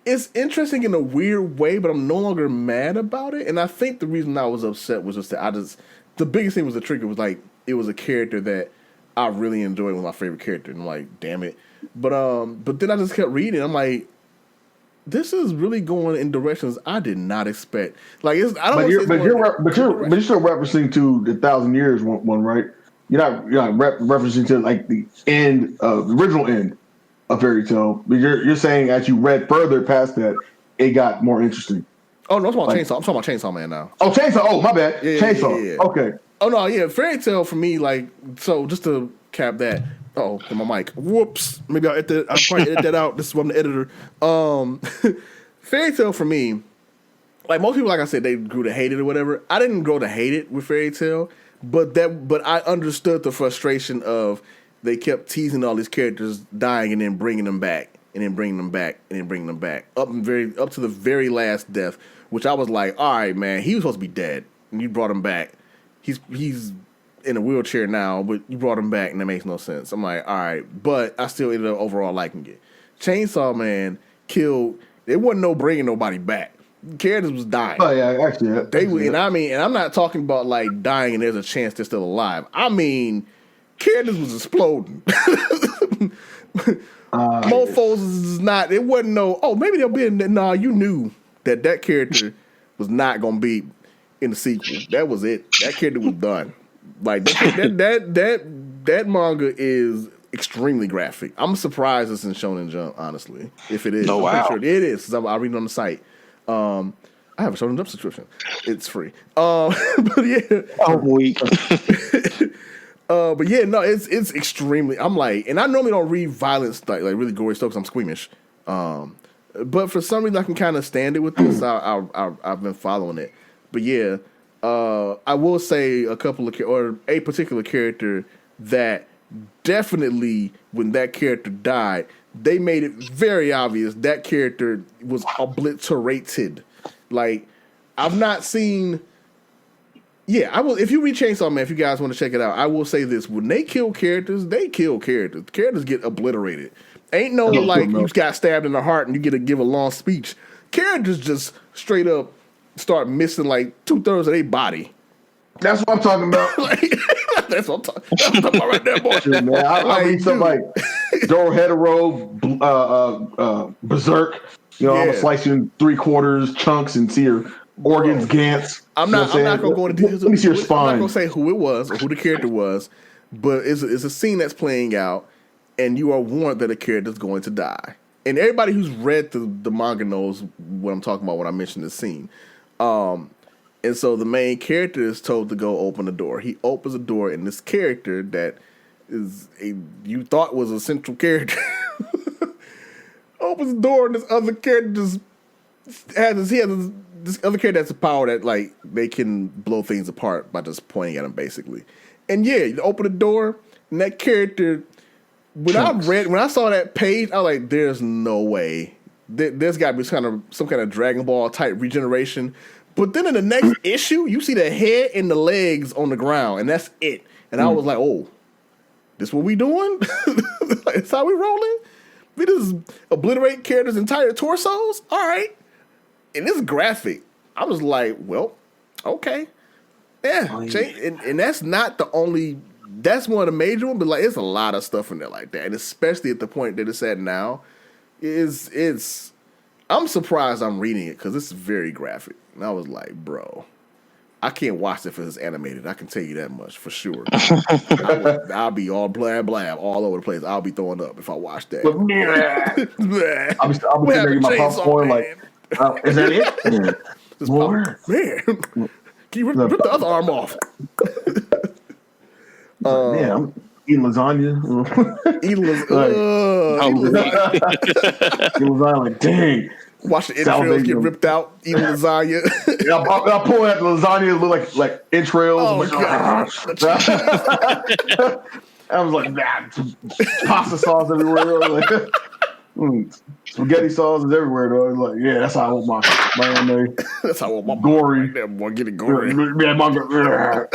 it's interesting in a weird way, but I'm no longer mad about it. And I think the reason I was upset was just that the biggest thing was the trigger was like it was a character that I really enjoyed, was my favorite character, and I'm like, damn it. But then I just kept reading. I'm like, this is really going in directions I did not expect. Like, you're still referencing to the 1,000 Years one, right? You're not referencing to like the end, the original end of Fairy Tail. But you're saying as you read further past that, it got more interesting. Oh no, I'm talking about Chainsaw. I'm talking about Chainsaw Man now. Oh, Chainsaw. Oh, my bad. Yeah, Chainsaw. Yeah. Okay. Oh no, yeah, Fairy Tail for me, like, so just to cap that. Oh, my mic. Whoops. Maybe I'll probably edit that out. This is why I'm the editor. Fairy Tail for me, like most people, like I said, they grew to hate it or whatever. I didn't grow to hate it with Fairy Tail, but I understood the frustration of they kept teasing all these characters dying and then bringing them back and then bringing them back and then bringing them back up to the very last death, which I was like, all right, man, he was supposed to be dead and you brought him back. He's in a wheelchair now, but you brought him back and that makes no sense. I'm like, all right, but I still ended up overall liking it. Chainsaw Man killed. There wasn't no bringing nobody back. Characters was dying. Oh yeah, actually, and I'm not talking about like dying and there's a chance they're still alive. I mean, characters was exploding. Mofos is not. It wasn't no. Oh, maybe they'll be in. Nah, you knew that character was not gonna be. in the sequel. That was it. That character was done. Like that manga is extremely graphic. I'm surprised it's in Shonen Jump, honestly. If it is, oh, wow. Sure it is. I read it on the site. I have a Shonen Jump subscription. It's free. But yeah, I'm weak. but yeah, no, it's extremely. I'm like, and I normally don't read violence like really gory stuff because I'm squeamish. But for some reason, I can kind of stand it with this. I've been following it. But yeah, I will say a particular character that definitely, when that character died, they made it very obvious that character was obliterated. Like, I've not seen. Yeah, I will. If you read Chainsaw Man, if you guys want to check it out, I will say this: when they kill characters, they kill characters. Characters get obliterated. Ain't no like you got stabbed in the heart and you get to give a long speech. Characters just straight up start missing like 2/3 of their body. That's what I'm talking about. That's what I'm talking about right there, boy. Shit, man. I mean, something like Dorohedoro, Berserk. You know, I'm gonna slice you in 3/4 chunks and see your organs, gants. I'm not gonna go into details. Let me see your spine. I'm not gonna say who it was or who the character was, but it's a scene that's playing out. And you are warned that a character is going to die. And everybody who's read the manga knows what I'm talking about when I mention this scene. And so the main character is told to go open the door. He opens the door, and this character that you thought was a central character opens the door, and this other character just has this other character has a power that like they can blow things apart by just pointing at him, basically. And yeah, you open the door, and that character. When I saw that page, I was like, "There's no way. There's got to be some kind of Dragon Ball type regeneration." But then in the next issue, you see the head and the legs on the ground, and that's it. And I was like, "Oh, this what we doing? That's how we rolling? We just obliterate characters' entire torsos? All right." And it's graphic. I was like, "Well, okay, yeah." And that's not the only. That's one of the major ones, but like it's a lot of stuff in there like that, and especially at the point that it's at now, I'm surprised I'm reading it because it's very graphic, and I was like, bro, I can't watch it if it's animated. I can tell you that much for sure. I'll be all blab all over the place. I'll be throwing up if I watch that. I'll be sitting there getting my popcorn like, is that it? Just man, can you rip the other arm off? Yeah, I'm eating lasagna. Eating lasagna, like, dang. Watch the entrails get ripped out, eating lasagna. Yeah, I pull out the lasagna, look like entrails. Oh my gosh. I was like, pasta sauce everywhere. Like, spaghetti sauce is everywhere, though. Like, yeah, that's how I want my mayonnaise. That's how I want my gory. Boy, get it gory. Yeah, man.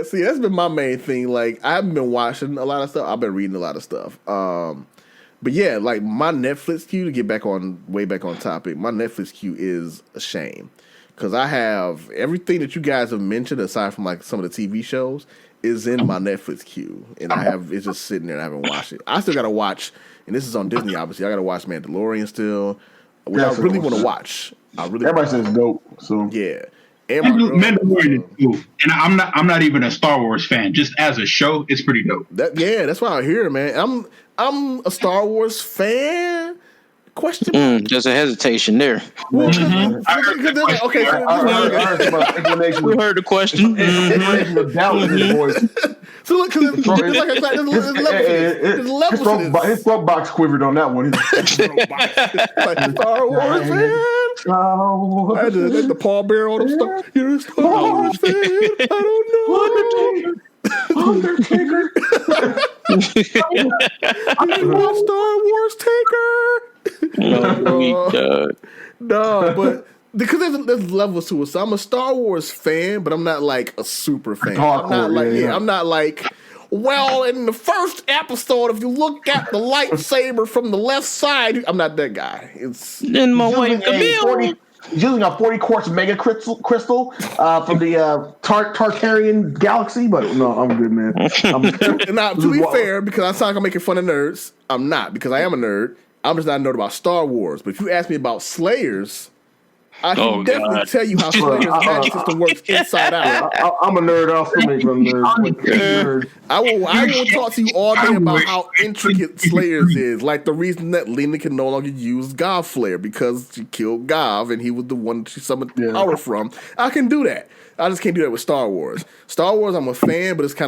See, that's been my main thing. Like, I haven't been watching a lot of stuff. I've been reading a lot of stuff. But yeah, like my Netflix queue, to get way back on topic, my Netflix queue is a shame. Because I have everything that you guys have mentioned, aside from like some of the TV shows, is in my Netflix queue. And it's just sitting there and I haven't watched it. I still got to watch, and this is on Disney, obviously. I got to watch Mandalorian still, which I really want to watch. Everybody says dope. So yeah. Mandalorian is cool, and I'm not even a Star Wars fan. Just as a show, it's pretty dope. That's why I hear, man. I'm a Star Wars fan. Question. There's a hesitation there. Well, okay, we heard the question. So look, his throat box quivered on that one. Like Star Wars fan. I did the Paul Bear on the Star. You're a Star Wars fan. I don't know. Undertaker. I'm Star Wars Taker. No, but because there's levels to it. So I'm a Star Wars fan, but I'm not like a super fan. I'm not like. Well, in the first episode, if you look at the lightsaber from the left side, I'm not that guy. It's in my wife Camille. Using a 40 quartz mega crystal from the Tartarian galaxy, but no, I'm good, man. Now, to be fair, because I sound like I'm making fun of nerds, I'm not, because I am a nerd. I'm just not a nerd about Star Wars. But if you ask me about Slayers, I can definitely tell you how Slayer's magic system works inside out. I'm a nerd. I'll still make them nerds. I will talk to you all day about how intricate Slayer's is. Like the reason that Lena can no longer use Gov Flare because she killed Gov and he was the one she summoned power from. I can do that. I just can't do that with Star Wars. Star Wars, I'm a fan, but it's a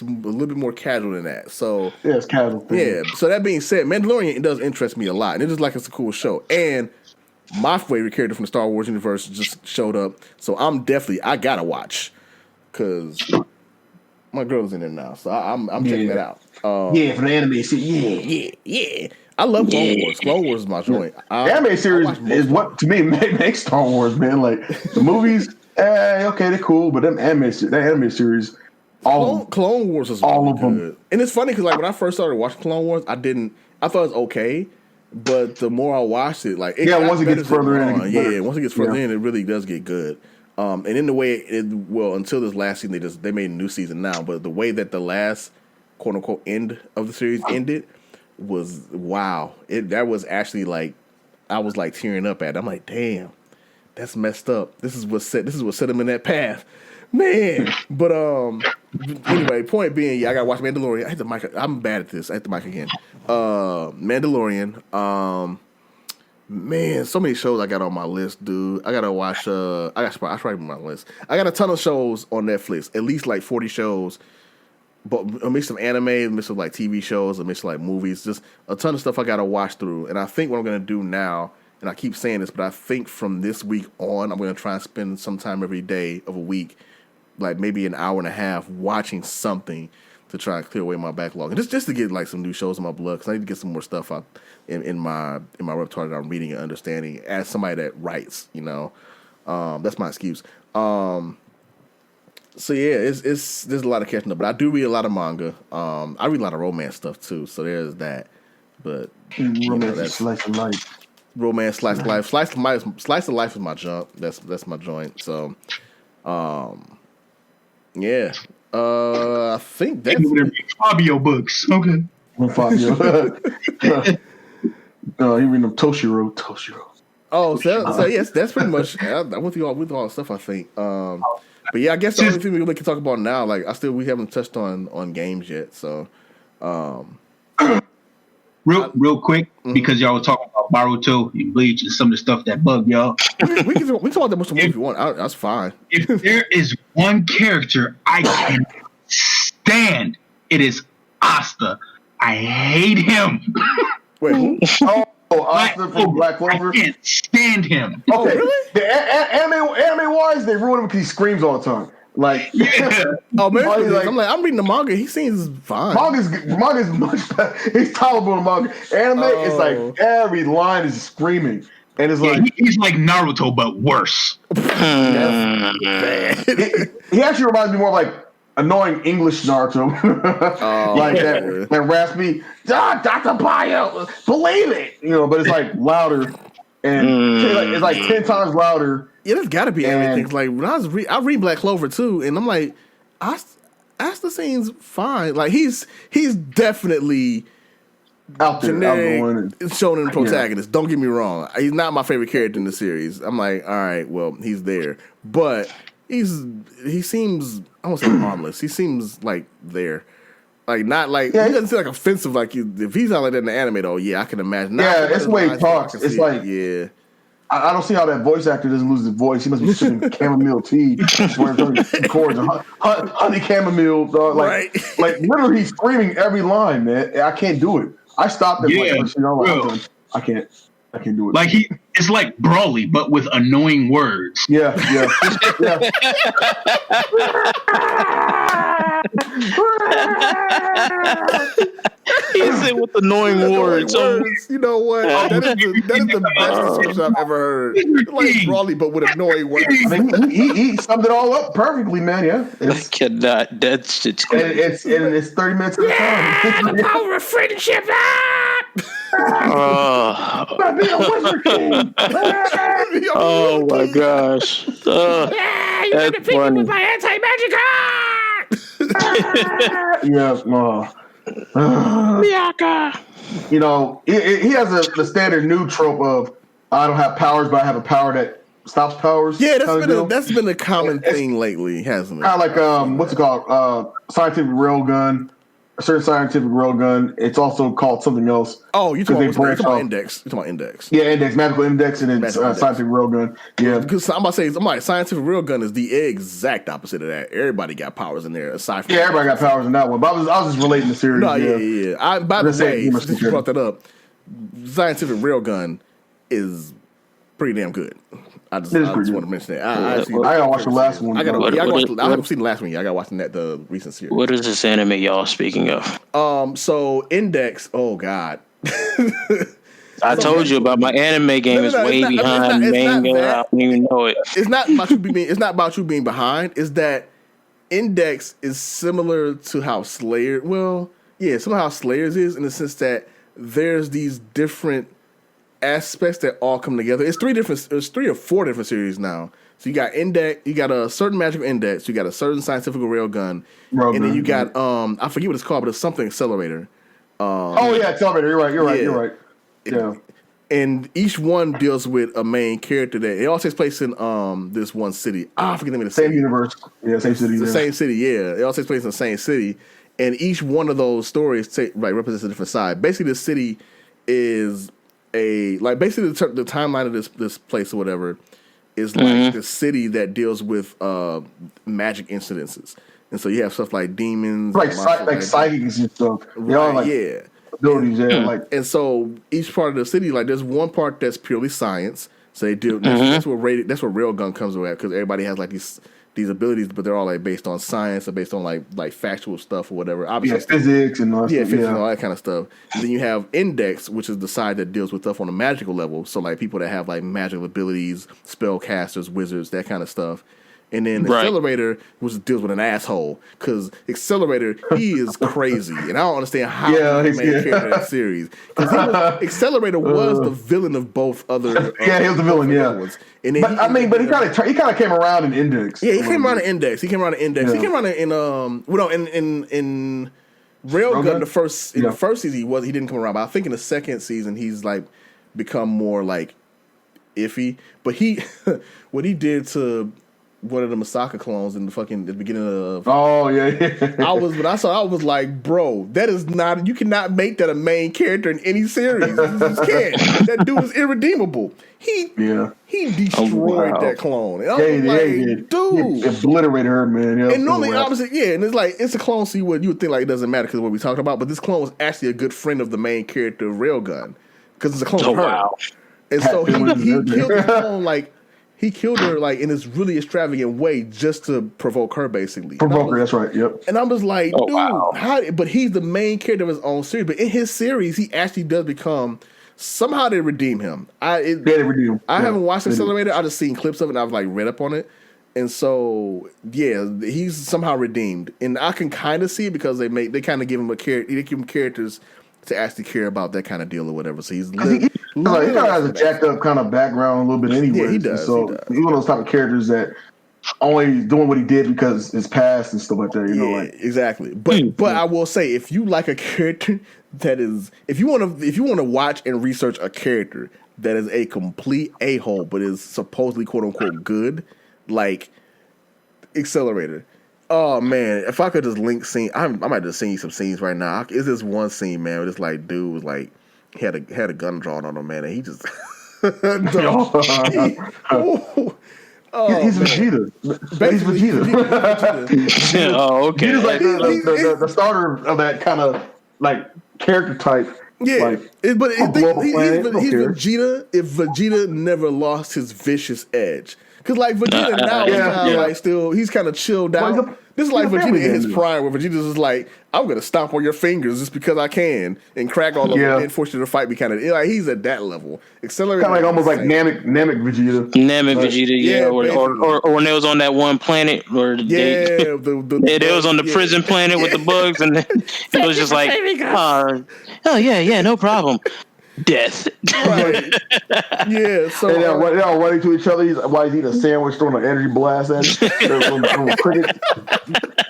little bit more casual than that. So yeah, it's casual. Yeah. So that being said, Mandalorian, it does interest me a lot, and it's just like it's a cool show. And my favorite character from the Star Wars universe just showed up, so I gotta watch because my girl's in there now, so I'm checking that out. For the anime series, yeah. I love Clone Wars. Clone Wars is my joint. The anime series is what to me makes Star Wars, man. Like the movies, okay, they're cool, but that anime series, Clone Wars is all really of them. good. And it's funny because like when I first started watching Clone Wars, I thought it was okay. But the more I watched it, like once it gets further in, once it gets further in, it really does get good. And in the way until this last season, they made a new season now. But the way that the last quote unquote end of the series ended was wow. That was actually like I was like tearing up at it. I'm like, damn, that's messed up. This is what set him in that path, man. But anyway, point being, I gotta watch Mandalorian. I hit the mic. I'm bad at this. I hit the mic again. Mandalorian. Man, so many shows I got on my list, dude. I gotta watch. I probably my list. I got a ton of shows on Netflix. At least like 40 shows, but a mix of anime, a mix of like TV shows, a mix of like movies. Just a ton of stuff I gotta watch through. And I think what I'm gonna do now, and I keep saying this, but I think from this week on, I'm gonna try and spend some time every day of a week, like maybe an hour and a half, watching something to try and clear away my backlog, and just to get like some new shows in my blood, because I need to get some more stuff out in my repertoire that I'm reading and understanding as somebody that writes. That's my excuse. So yeah, there's a lot of catching up, but I do read a lot of manga. I read a lot of romance stuff too, so there's that. But romance, slice of life. Romance, slice of life, slice of life is my junk. That's my joint. So, yeah. I think that's Fabio books. Okay. Fabio. No, he reading them Toshiro. Oh, so yes, that's pretty much. I went through all the stuff, I think. But yeah, I guess the only thing we can talk about now, like we haven't touched on games yet. So, real quick, because y'all were talking about Naruto and Bleach and some of the stuff that bugged y'all. we can talk about that much more if you want. That's fine. If there is one character I can stand, it is Asta. I hate him. Wait, who? Asta from Black Clover. I can't stand him. Okay, really? The anime wise, they ruin him because he screams all the time. Like, oh man, I'm reading the manga. He seems fine. Manga's much better. He's tolerable in manga. Anime, it's like every line is screaming, and it's like he's like Naruto but worse. He actually reminds me more of like annoying English Naruto, like that raspy. Dr. Bio, believe it, but it's like louder, and it's like 10 times louder. Yeah, there's got to be everything. Like when I read Black Clover too, and I'm like, Asta seems fine. Like he's definitely out there, generic shonen protagonist. Don't get me wrong, he's not my favorite character in the series. I'm like, all right, well, he's there, but he seems, I won't say harmless. He seems like there. Like not like he doesn't seem like offensive. Like if he's not like that in the anime, though, yeah, I can imagine. It's the way he talks. It's like I don't see how that voice actor doesn't lose his voice. He must be sipping chamomile tea, chords, honey chamomile. Dog. Like literally, he's screaming every line, man. I can't do it. I stopped at I can't do it. Like it's like Broly, but with annoying words. Yeah. He said with annoying words. You know what? That is the best description I've ever heard. Like Broly, but with annoying words. I mean, he summed it all up perfectly, man. Yeah, I cannot. That shit's crazy. It's 30 minutes at a time. The power of friendship. Oh my gosh. That's funny. My anti-magic Miyaka. He has the standard new trope of I don't have powers, but I have a power that stops powers. Yeah, that's been a common thing lately, hasn't it? Kind of like what's it called? Scientific railgun. A certain scientific railgun. It's also called something else. Oh, you're talking about Index. You're talking about Index. Yeah, Index, magical Index, and it's scientific railgun. Yeah, because I'm about to say, scientific railgun is the exact opposite of that. Everybody got powers in there aside from. Yeah, everybody got powers in that one. But I was just relating the series. No, yeah. By the way, since you brought that up, scientific railgun is pretty damn good. I just want to mention that. I gotta watch the last one. I haven't seen the last one yet. I gotta watch the recent series. What is this anime y'all speaking of? So Index. Oh God. I told you about my anime game is way behind manga. I don't even know it. It's not about you being behind. It's that Index is similar to how Slayer. Well, yeah, similar how Slayers is in the sense that there's these different aspects that all come together. It's 3 or 4 different series now. So you got Index, you got a certain magical Index, you got a certain scientific railgun, and then you got I forget what it's called, but it's something accelerator. Accelerator. You're right. Yeah. And each one deals with a main character that it all takes place in this one city. I forget the name of the same universe. Yeah, same city. The same city. Yeah, it all takes place in the same city, and each one of those stories represents a different side. Basically, the city is the timeline of this place or whatever is like the city that deals with magic incidences, and so you have stuff like demons, like psychics and stuff. They all abilities, and so each part of the city, like there's one part that's purely science. So they do that's where railgun comes away because everybody has like these abilities, but they're all like based on science or based on like factual stuff or whatever. Obviously, physics and all physics and all that kind of stuff. And then you have Index, which is the side that deals with stuff on a magical level. So like people that have like magical abilities, spellcasters, wizards, that kind of stuff. And then Accelerator, which deals with an asshole, because Accelerator, he is crazy, and I don't understand how he's the main character in that series. Because Accelerator was the villain of both other. He was the villain. Ones. And then he kind of came around in Index. Yeah, he came around in Index. He came around in Railgun. The first season he didn't come around, but I think in the second season he's like become more like iffy. But what he did to one of the Masaka clones in the beginning of. Oh yeah. When I saw, I was like, bro, that is not. You cannot make that a main character in any series. You just can't. That dude is irredeemable. He destroyed that clone. And I was like, dude, he obliterated her, man. And normally, obviously, and it's a clone. So you would think like it doesn't matter because of what we talked about, but this clone was actually a good friend of the main character of Railgun because it's a clone of her. Wow. And so he killed the clone like. He killed her like in this really extravagant way just to provoke her, basically. That's right. Yep. And I was like, how? But he's the main character of his own series. But in his series, he actually does become. Somehow they redeem him. They redeem him. I haven't watched Accelerator. I just seen clips of it. And I've like read up on it, and so he's somehow redeemed. And I can kind of see it because they kind of give him they give him characters to actually care about that kind of deal or whatever. So he kind of has a jacked up kind of background a little bit anyway. Yeah, he does. So he's one of those type of characters that only doing what he did because it's past and stuff like that. Exactly. But I will say, if you like a character that is, if you want to watch and research a character that is a complete a-hole but is supposedly quote unquote good, like Accelerator. Oh man, if I could just link scene, I might just send you some scenes right now. It's this one scene, man, where this like dude was like he had a gun drawn on him, man, and he just he's Vegeta. He's Vegeta. Oh, okay. He's like the starter of that kind of like character type. Yeah, he's Vegeta if Vegeta never lost his vicious edge. Because like Vegeta now is kind of like still he's kind of chilled out. This is like Vegeta in his prime, where Vegeta's just like, I'm gonna stomp on your fingers just because I can and crack all of them and force you to fight me. Kind of like he's at that level. Accelerator, kind of like almost like Namek Vegeta. Vegeta, or when they was on that one planet, or they was on the prison planet with the bugs, and it was just like, oh yeah, no problem. Death. Right. Yeah, so they all running to each other. While he's eating a sandwich, throwing an energy blast at him.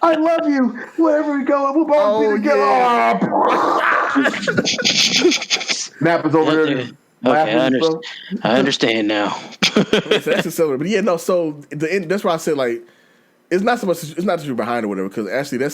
I love you. Wherever we go, we'll both be together. Nap is over there. Okay, I understand now. So that's accelerated. But yeah, no. So that's why I said like it's not so much. It's not that you're behind or whatever. Because actually, that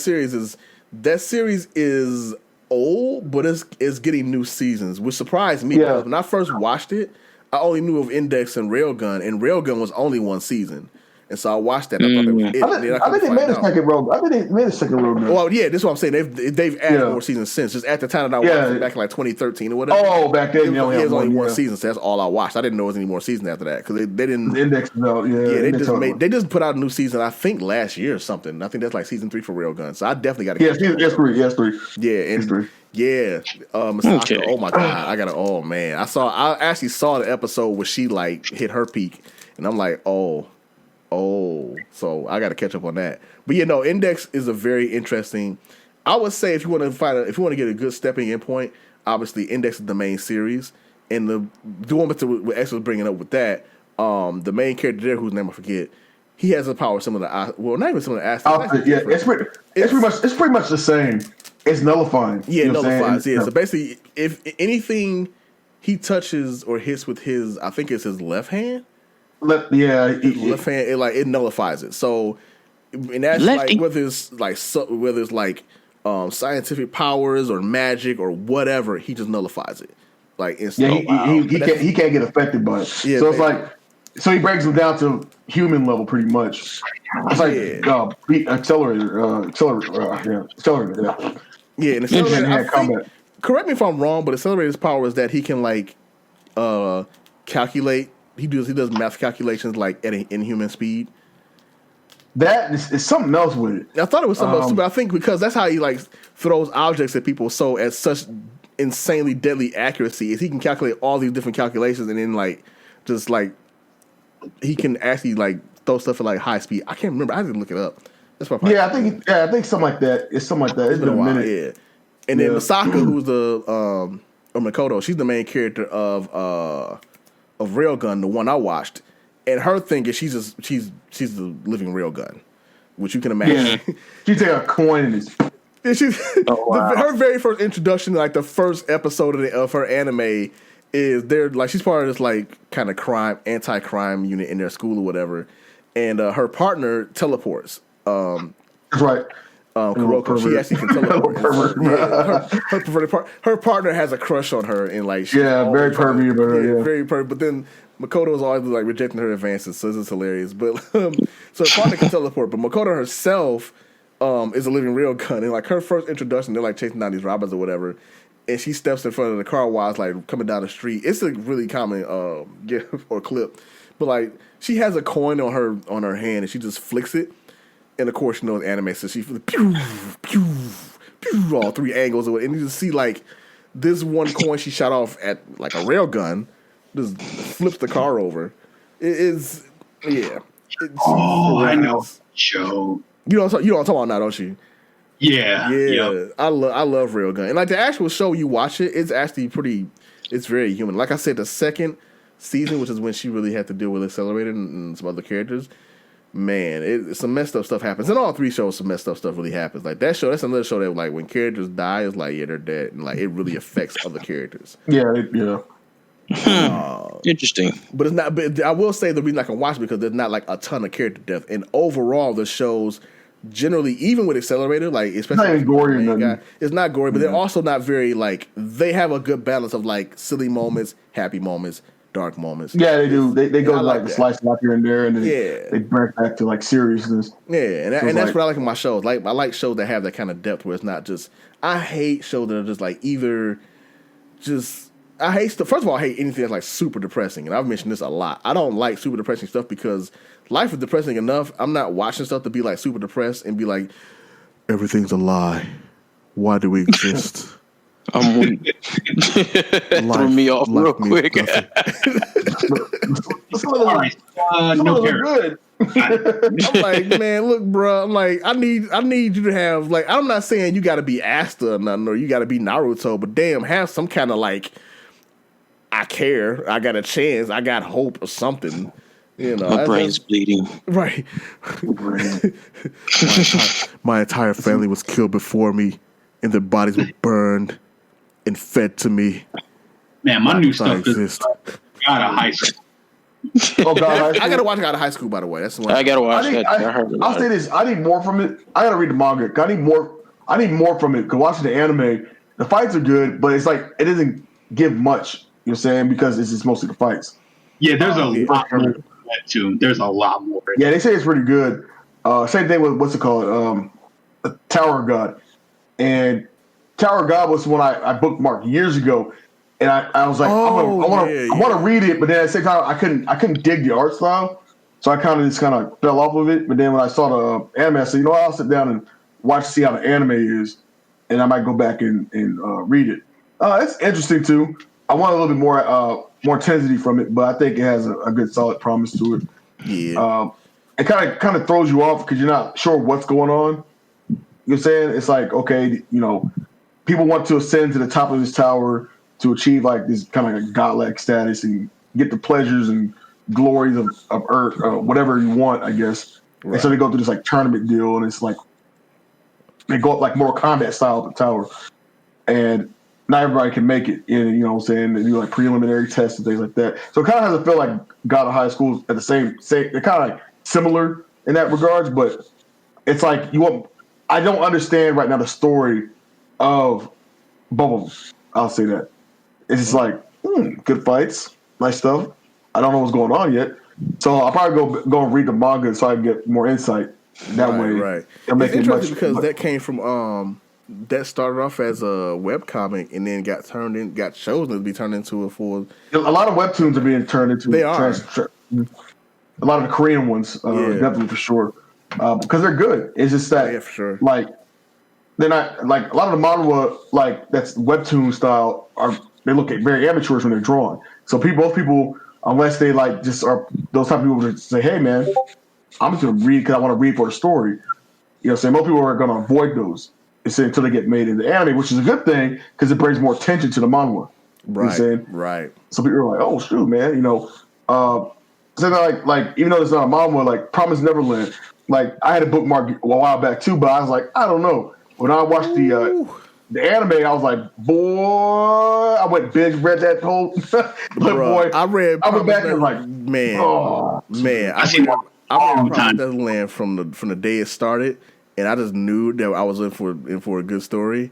series is old, but it's getting new seasons, which surprised me. Yeah. When I first watched it, I only knew of Index and Railgun, and Railgun was only one season. And so I watched that. And I thought that was it. I think they made a second road. I think they made a second road. Well, yeah, this is what I'm saying. They've added more seasons since. Just at the time that I watched it back in like 2013 or whatever. Oh, back then, it was only one season. So that's all I watched. I didn't know there was any more seasons after that because they didn't. The Index is out. Yeah, they just put out a new season. I think last year or something. I think that's like season 3 for Railgun. So I definitely got to. Yes, three. Yeah, and 3. Yeah, Masako. Oh my god, I gotta. Oh man, I actually saw the episode where she like hit her peak, and I'm like, oh, so I got to catch up on that. But yeah, no, Index is a very interesting. I would say if you want to get a good stepping in point, obviously Index is the main series, and doing what X was bringing up with that, the main character there, whose name I forget, he has the power. Some of the not even some of the aspects. Yeah, it's pretty much the same. It's nullifying. Yeah, nullifies. Yeah. No. So basically, if anything he touches or hits with his, I think it's his left hand. Left hand, it nullifies it. So, and that's Lefty. like whether it's like scientific powers or magic or whatever, he just nullifies it. Like instantly. Yeah, he can't get affected by it. Yeah, so it's like, so he breaks him down to human level pretty much. It's like accelerator. Yeah, and accelerator. Correct me if I'm wrong, but accelerator's power is that he can like calculate. He does math calculations like at an inhuman speed. That is something else with it. I thought it was something else too, but I think because that's how he like throws objects at people so at such insanely deadly accuracy is he can calculate all these different calculations and then like just like he can actually like throw stuff at like high speed. I can't remember. I didn't look it up. That's my I think something like that. It's something like that. It's been a minute. Yeah. And then Masaka, who's the or Makoto, she's the main character of Railgun, the one I watched. And her thing is she's the living Railgun, which you can imagine. Yeah. She take a coin and her very first introduction, like the first episode of her anime, is they're like she's part of this like kind of anti-crime unit in their school or whatever, and her partner teleports. That's right. Kuroko, she actually can teleport. Her perverted her partner has a crush on her, and like very pervy about her. Very pervy. But then Makoto is always like rejecting her advances, so this is hilarious. But so her partner can teleport, but Makoto herself is a living Railgun, and like her first introduction, they're like chasing down these robbers or whatever, and she steps in front of the car while it's like coming down the street. It's a really common gif or clip, but like she has a coin on her hand, and she just flicks it. And of course, you know, it's anime, so she pew, pew, pew, all 3 angles of it. And you just see, like, this one coin she shot off at, like, a railgun just flips the car over. It is, yeah. I know. Show. You know what I'm talking about now, don't you? Yeah. Yep. I love Railgun. And, like, the actual show, you watch it, it's actually it's very human. Like I said, the second season, which is when she really had to deal with Accelerator and some other characters, man, some messed up stuff happens. In all 3 shows, some messed up stuff really happens. Like that show, that's another show that like when characters die, it's like they're dead, and like it really affects other characters. Yeah. Interesting. But it's not. But I will say the reason I can watch it because there's not like a ton of character death, and overall the shows generally, even with Accelerator, like especially it's not gory, it's not gory, but they're also not very like they have a good balance of like silly moments, happy moments, dark moments. Yeah, they do. They go like slice lock here and there, and then they break back to like seriousness. Yeah, and that's what I like in my shows. Like I like shows that have that kind of depth where it's not just. I hate shows that are just like either just. I hate stuff. First of all, I hate anything that's like super depressing, and I've mentioned this a lot. I don't like super depressing stuff because life is depressing enough. I'm not watching stuff to be like super depressed and be like, everything's a lie. Why do we exist? I'm weak. Threw me off real quick. No good. I'm like, man, look, bro. I'm like, I need you to have like. I'm not saying you got to be Asta or nothing, or you got to be Naruto, but damn, have some kind of like. I care. I got a chance. I got hope or something. You know, my brain's bleeding. Right. my entire family was killed before me, and their bodies were burned and fed to me. Man, my new stuff is out of high school. Oh God, I gotta watch God of High School. By the way, that's the one I gotta watch that. I'll say this: I need more from it. I gotta read the manga. I need more. I need more from it. Because watching the anime, the fights are good, but it's like it doesn't give much. You know what I'm saying? Because it's just mostly the fights. Yeah, there's a lot more to that too. There's a lot more. Yeah, they say it's pretty good. Same thing with what's it called? Tower of God. And Tower of God was one I bookmarked years ago, and I was like, I want to read it, but then at the same time I couldn't dig the art style, so I kind of fell off of it. But then when I saw the anime, I said, you know what, I'll sit down and see how the anime is, and I might go back and read it. It's interesting too. I want a little bit more intensity from it, but I think it has a good solid promise to it. Yeah. It kind of throws you off because you're not sure what's going on. You know what I'm saying? It's like, okay, you know, people want to ascend to the top of this tower to achieve like this kind of like godlike status and get the pleasures and glories of Earth, whatever you want, I guess. Right. And so they go through this like tournament deal, and it's like they go up like Mortal Kombat style up the tower, and not everybody can make it. And you know what I'm saying? They do like preliminary tests and things like that. So it kind of has to feel like God of High School at the same. They're kind of like similar in that regards, but it's like I don't understand right now the story of both of them. I'll say that. It's just like, good fights, nice stuff. I don't know what's going on yet. So I'll probably go and read the manga so I can get more insight that way. Right. It's interesting because that came from, that started off as a webcomic and then got chosen to be turned into a full. A lot of webtoons are being turned into. They are. A lot of the Korean ones, definitely for sure. Because they're good. It's just that, for sure. Like, they're not like a lot of the manhwa, like that's webtoon style, they look at very amateurish when they're drawing. So most people, unless they like just are those type of people that say, "Hey, man, I'm just gonna read because I want to read for the story." You know, what I'm saying most people are gonna avoid those until they get made into anime, which is a good thing because it brings more attention to the manhwa. Right. You know what I'm saying? Right. So people are like, "Oh shoot, man," you know. So like even though it's not a manhwa, like Promised Neverland, like I had a bookmark a while back too, but I was like, I don't know. When I watched the anime, I was like, boy, I went binge read that whole. Boy, I went back and like, man, I read Neverland from the day it started, and I just knew that I was in for a good story.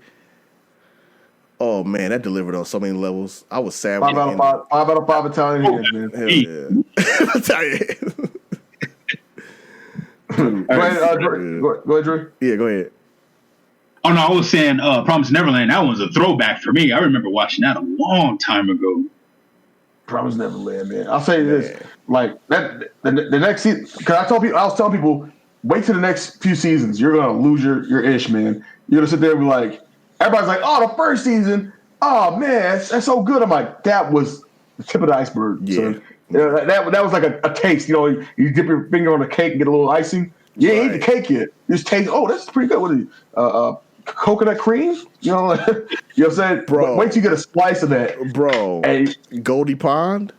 Oh man, that delivered on so many levels. I was sad. 5 out of 5 Italian hands, man. Hell yeah. Italian. Go ahead, Dre. Yeah, go ahead. Oh no, I was saying Promised Neverland, that one's a throwback for me. I remember watching that a long time ago. Promised Neverland, man. I'll say this. Like that the next season, because I was telling people, wait till the next few seasons. You're gonna lose your ish, man. You're gonna sit there and be like, everybody's like, oh, the first season, oh man, that's so good. I'm like, that was the tip of the iceberg. Yeah. So, that was like a taste. You know, you dip your finger on the cake and get a little icing. You ain't eat the cake yet. You just taste. Oh, that's pretty good. What is it? Coconut cream? You know, you know what I'm saying, bro. Wait till you get a slice of that, bro. And Goldie Pond,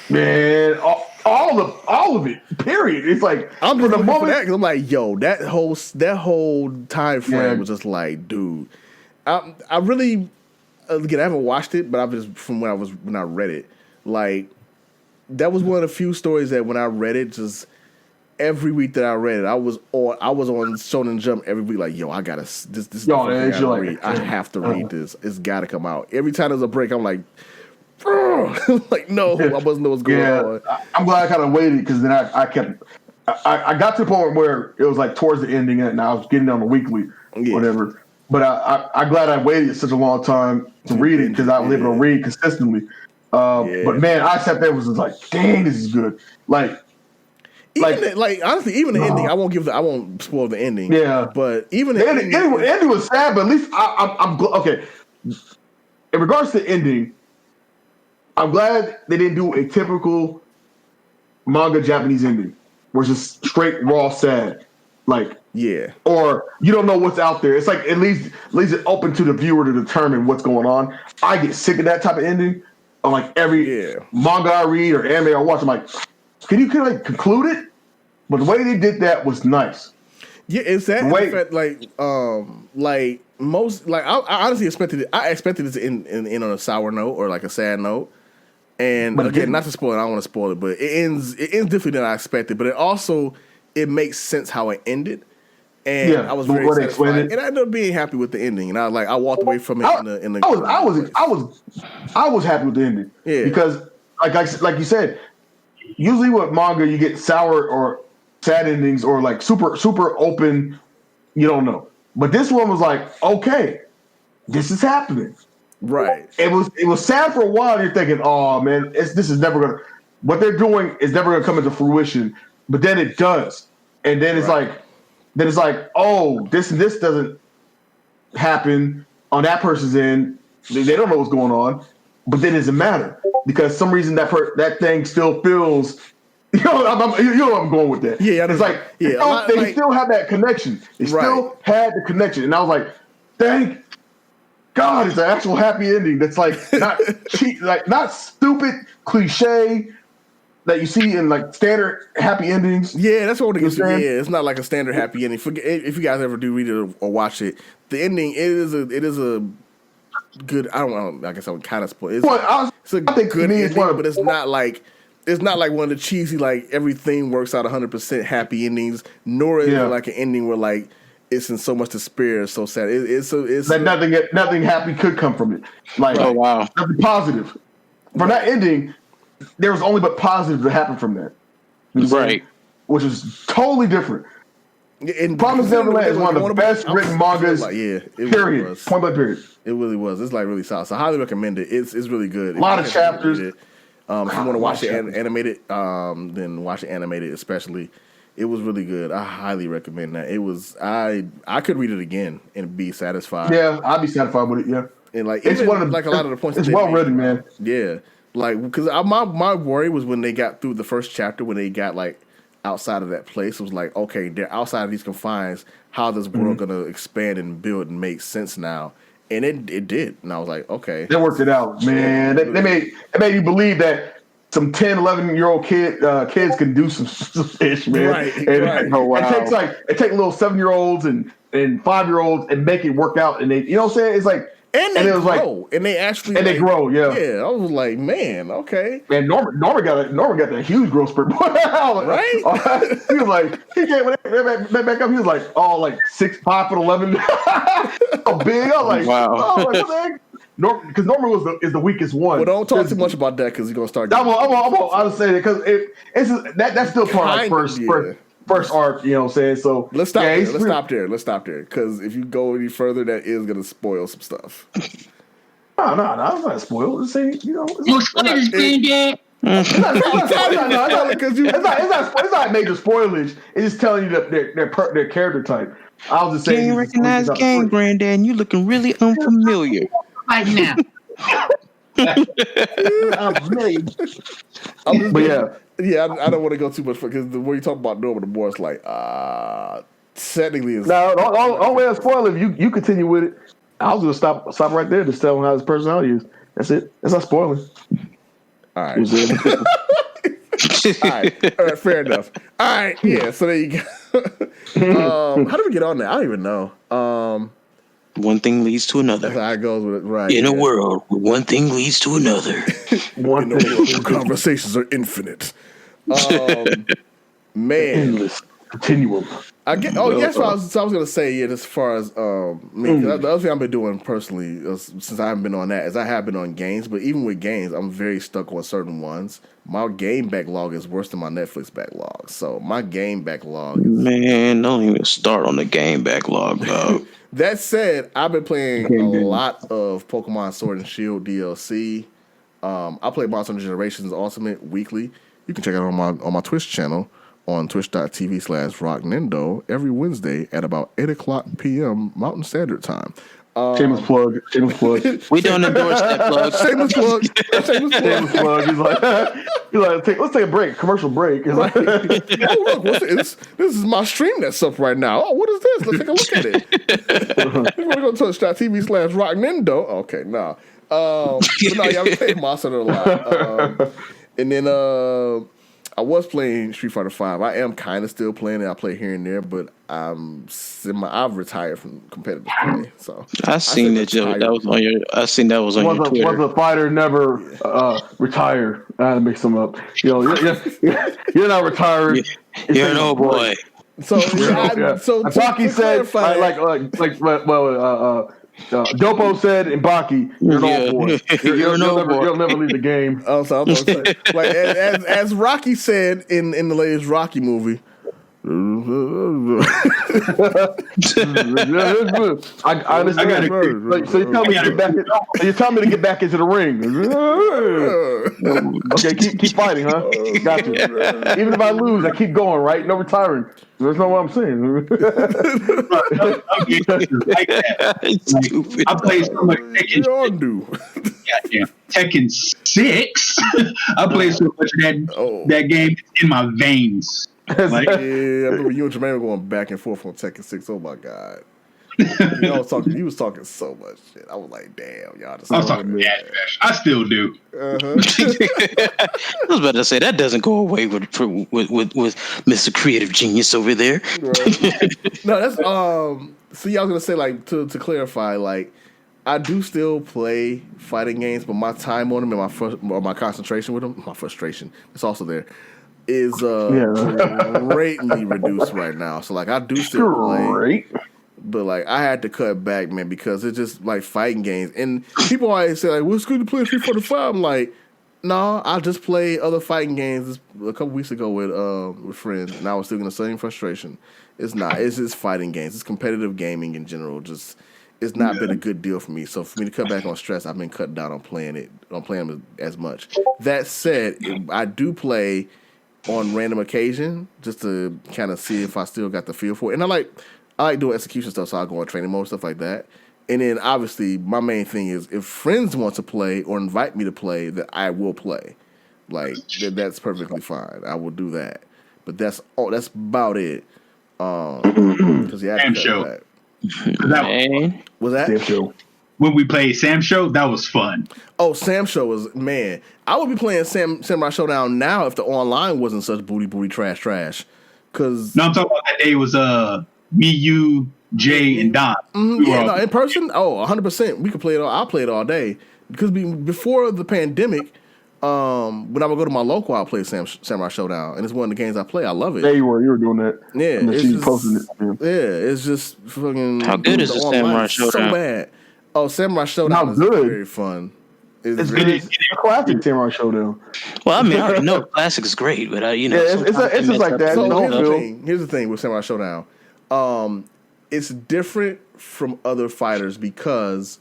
man. All of it. Period. It's like I'm just looking for that because I'm like, yo, that whole time frame was just like, dude. I really, again, I haven't watched it, but I've just from when I read it, like that was one of the few stories that when I read it, just every week that I read it, I was on Shonen Jump every week, like, yo, I gotta this. Yo, man, read. I have to read this. It's gotta come out. Every time there's a break, I'm like, like, no, I wasn't know what's going on. I'm glad I kind of waited because then I kept. I got to the point where it was like towards the ending, and I was getting on the weekly, whatever. But I'm glad I waited such a long time to read it because I was able to read consistently. But man, I sat there and was just like, dang, this is good. Honestly, even the ending, I won't spoil the ending. Yeah, but even the ending was sad. But at least I'm okay. In regards to the ending, I'm glad they didn't do a typical manga Japanese ending, which is straight raw sad. Or you don't know what's out there. It's like at least it open to the viewer to determine what's going on. I get sick of that type of ending. On like every manga I read or anime I watch, I'm like, can you kind of like conclude it? But the way they did that was nice. Yeah, it's that. I honestly expected it. I expected it to end on a sour note or like a sad note, And again, not to spoil it, I don't want to spoil it, but it ends differently than I expected. But it makes sense how it ended. And I was very satisfied, and I ended up being happy with the ending. And I walked away from it I was happy with the ending. Yeah, because like you said, usually with manga you get sour or sad endings or like super open. You don't know, but this one was like, okay, this is happening. Right. It was sad for a while. You're thinking, oh man, this is never gonna. What they're doing is never gonna come into fruition. But then it does, and then it's like. Then it's like, oh, this and this doesn't happen on that person's end. They don't know what's going on, but then it doesn't matter because some reason that thing still feels. You know where I'm going with that. Yeah, it's like they still have that connection. They still had the connection, and I was like, thank God, it's an actual happy ending. That's like not cheap, like not stupid cliche. That you see in like standard happy endings. Yeah, that's what it is. Yeah, it's not like a standard happy ending. If you guys ever do read it or watch it, the ending it is a good. I guess I would kind of spoil. It's a good ending, but it's not like one of the cheesy like everything works out 100% happy endings. Nor is it like an ending where like it's in so much despair, so sad. It's like nothing happy could come from it. Like nothing positive from that ending. There was only but positive that happened from that. Right. Which is totally different. And Promised Neverland is one of the best written mangas. Period. Point blank period. It really was. It's like really solid. So I highly recommend it. It's really good. A lot of chapters. If you want to watch it animated, then watch it animated especially. It was really good. I highly recommend that. It was I could read it again and be satisfied. Yeah, I'd be satisfied with it, yeah. And like it's one of the, like a lot of the points it's well written, man. Yeah. Like, because my worry was when they got through the first chapter, when they got, like, outside of that place, it was like, okay, they're outside of these confines. How is this world going to expand and build and make sense now? And it did. And I was like, okay. They worked it out, man. They made you believe that some 10, 11-year-old kids can do some fish, man. Right, right. Oh, wow. It takes little 7-year-olds and 5-year-olds and make it work out. And they, you know what I'm saying? It's like, And they grow, and they grow, yeah. Yeah, I was like, man, okay. Man, Norman got that huge growth spurt, right? He was like, he came back up. He was like, 6'5'11", so big. I was like, wow. What the heck? Because Norman is the weakest one. Well, don't talk too much about that because he's gonna start. I'll say it because that's still part of first arc, you know what I'm saying? So let's stop there. Let's stop there. Because if you go any further, that is going to spoil some stuff. No, I'm not spoiled. It's saying, you know. It's not major spoilage. It's just telling you that their character type. I was just saying. Can you recognize Game Granddad? And you looking really unfamiliar right now. But yeah. Yeah, I don't want to go too much because the more you talk about Norman, the more it's like, technically it's... No, don't let us spoil it. You continue with it. I was going to stop right there to tell him how his personality is. That's it. That's not spoiling. All right. All right, fair enough. All right, yeah, so there you go. How do we get on that? I don't even know. One thing leads to another. That's how it goes with it, right? In a world where one thing leads to another. Conversations are infinite. Man, endless continuum. I guess what I was gonna say. Yeah, as far as me, the other thing I've been doing personally since I haven't been on that is I have been on games, but even with games, I'm very stuck on certain ones. My game backlog is worse than my Netflix backlog. So my game backlog is... Man, don't even start on the game backlog, dog. That said, I've been playing a lot of Pokemon Sword and Shield DLC. I play Monster Hunter Generations Ultimate weekly. You can check it out on my Twitch channel on twitch.tv/Roknindo every Wednesday at about 8:00 p.m. Mountain Standard Time. Shameless plug. We don't endorse that plug. Shameless plug. He's like, let's take a break. Commercial break. He's like, oh look, what's this? This is my stream that's up right now. Oh, what is this? Let's take a look at it. You want to go to twitch.tv/Roknindo? Okay, nah. But no, yeah, I've played Monster Hunter a lot. And then I I was playing Street Fighter V. I am kind of still playing it. I play here and there, but I've retired from competitive play. So I seen that was on your. I seen that was on your Twitter. Was a fighter never retired? I mix them up. You're not retired. You're an old boy. So Baki said Dopo said in Baki, you're an old boy. You'll never leave the game. Oh, so I'm gonna say, like as Rocky said in the latest Rocky movie. I understand. So you tell me to get back. You tell me to get back into the ring. Okay, keep fighting, huh? Got you. Even if I lose, I keep going. Right? No retiring. That's not what I'm saying. I played so much Tekken 6. I played so much of that game in my veins. Like, yeah, I remember you and Jermaine were going back and forth on Tekken 6. Oh my god. He was talking so much shit. I was like, damn, y'all just I was talking mad trash. I still do. I was about to say that doesn't go away with Mr. Creative Genius over there. Right. No, that's see, I was gonna say, like, to clarify, like, I do still play fighting games, but my time on them and my concentration with them, my frustration, it's also there, is greatly reduced right now. So like I do still play, but like I had to cut back, man, because it's just like fighting games. And people always say like, "What's good to play Street Fighter V?" I'm like, no, I just played other fighting games a couple weeks ago with friends, and I was still getting the same frustration. It's not. It's just fighting games. It's competitive gaming in general. Just it's not been a good deal for me. So for me to cut back on stress, I've been cutting down on playing it. On playing them as much. That said, I do play on random occasion just to kind of see if I still got the feel for it. And I like doing execution stuff, so I go on training mode, stuff like that. And then obviously my main thing is if friends want to play or invite me to play, that I will play. Like that's perfectly fine. I will do that. But that's about it. Because Sam Show. Was that? Sam Show. When we played Sam Show, that was fun. Oh, Sam Show was, man. I would be playing Samurai Showdown now if the online wasn't such booty trash. Cause no, I'm talking about that day was me, you, Jay, and Don. In person. Oh, 100%. We could play it. I'll play it all day because before the pandemic, when I would go to my local, I'll play Samurai Showdown, and it's one of the games I play. I love it. Yeah, you were doing that. Yeah, she's posting it. Man. Yeah, it's just fucking. How good is the Samurai Showdown? So bad. Oh, Samurai Showdown is very fun. It's good. It's a classic Samurai Showdown. Well, I mean, I already know classic is great, but it's just like that. So here's the thing with Samurai Showdown. It's different from other fighters because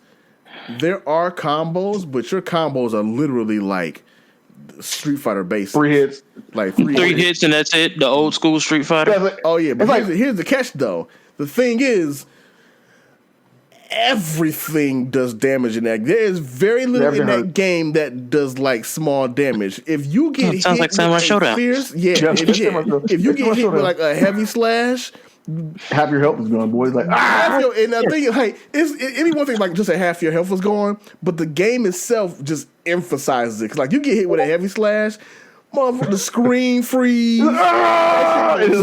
there are combos, but your combos are literally like Street Fighter basics. 3 hits. Like three hits and that's it? The old school Street Fighter? Yeah, but here's the catch, though. The thing is, everything does damage in that. There is very little in that game that does like small damage. If you get hit like Samurai Showdown. Fierce, if you get hit with like a heavy slash, half your health is gone, boys. Like and I think like any one thing like just half your health was gone, but the game itself just emphasizes it. Because like you get hit with a heavy slash, motherfucker, the screen freeze,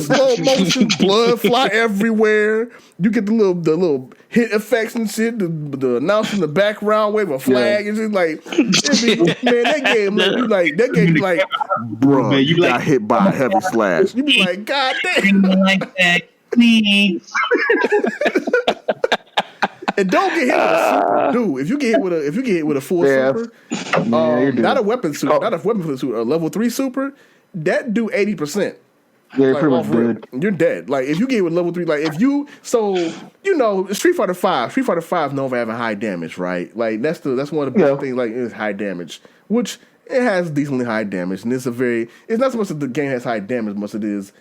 slow motion, blood fly everywhere. You get the little hit effects and shit. The announcer in the background wave a flag and just like, man, that game like, bro, you got hit by a heavy slash. You be like, God damn, like that, please. And don't get hit with a super, dude. If you get hit with a full super, not a weapon suit, not a weapon suit, a level 3 super, that do 80%. Yeah, like, pretty much dead. You're dead. Like if you get with level 3, like if you Street Fighter V known for having high damage, right? Like that's one of the big things. Like it's high damage, which it has decently high damage, and it's not so much that the game has high damage, much it is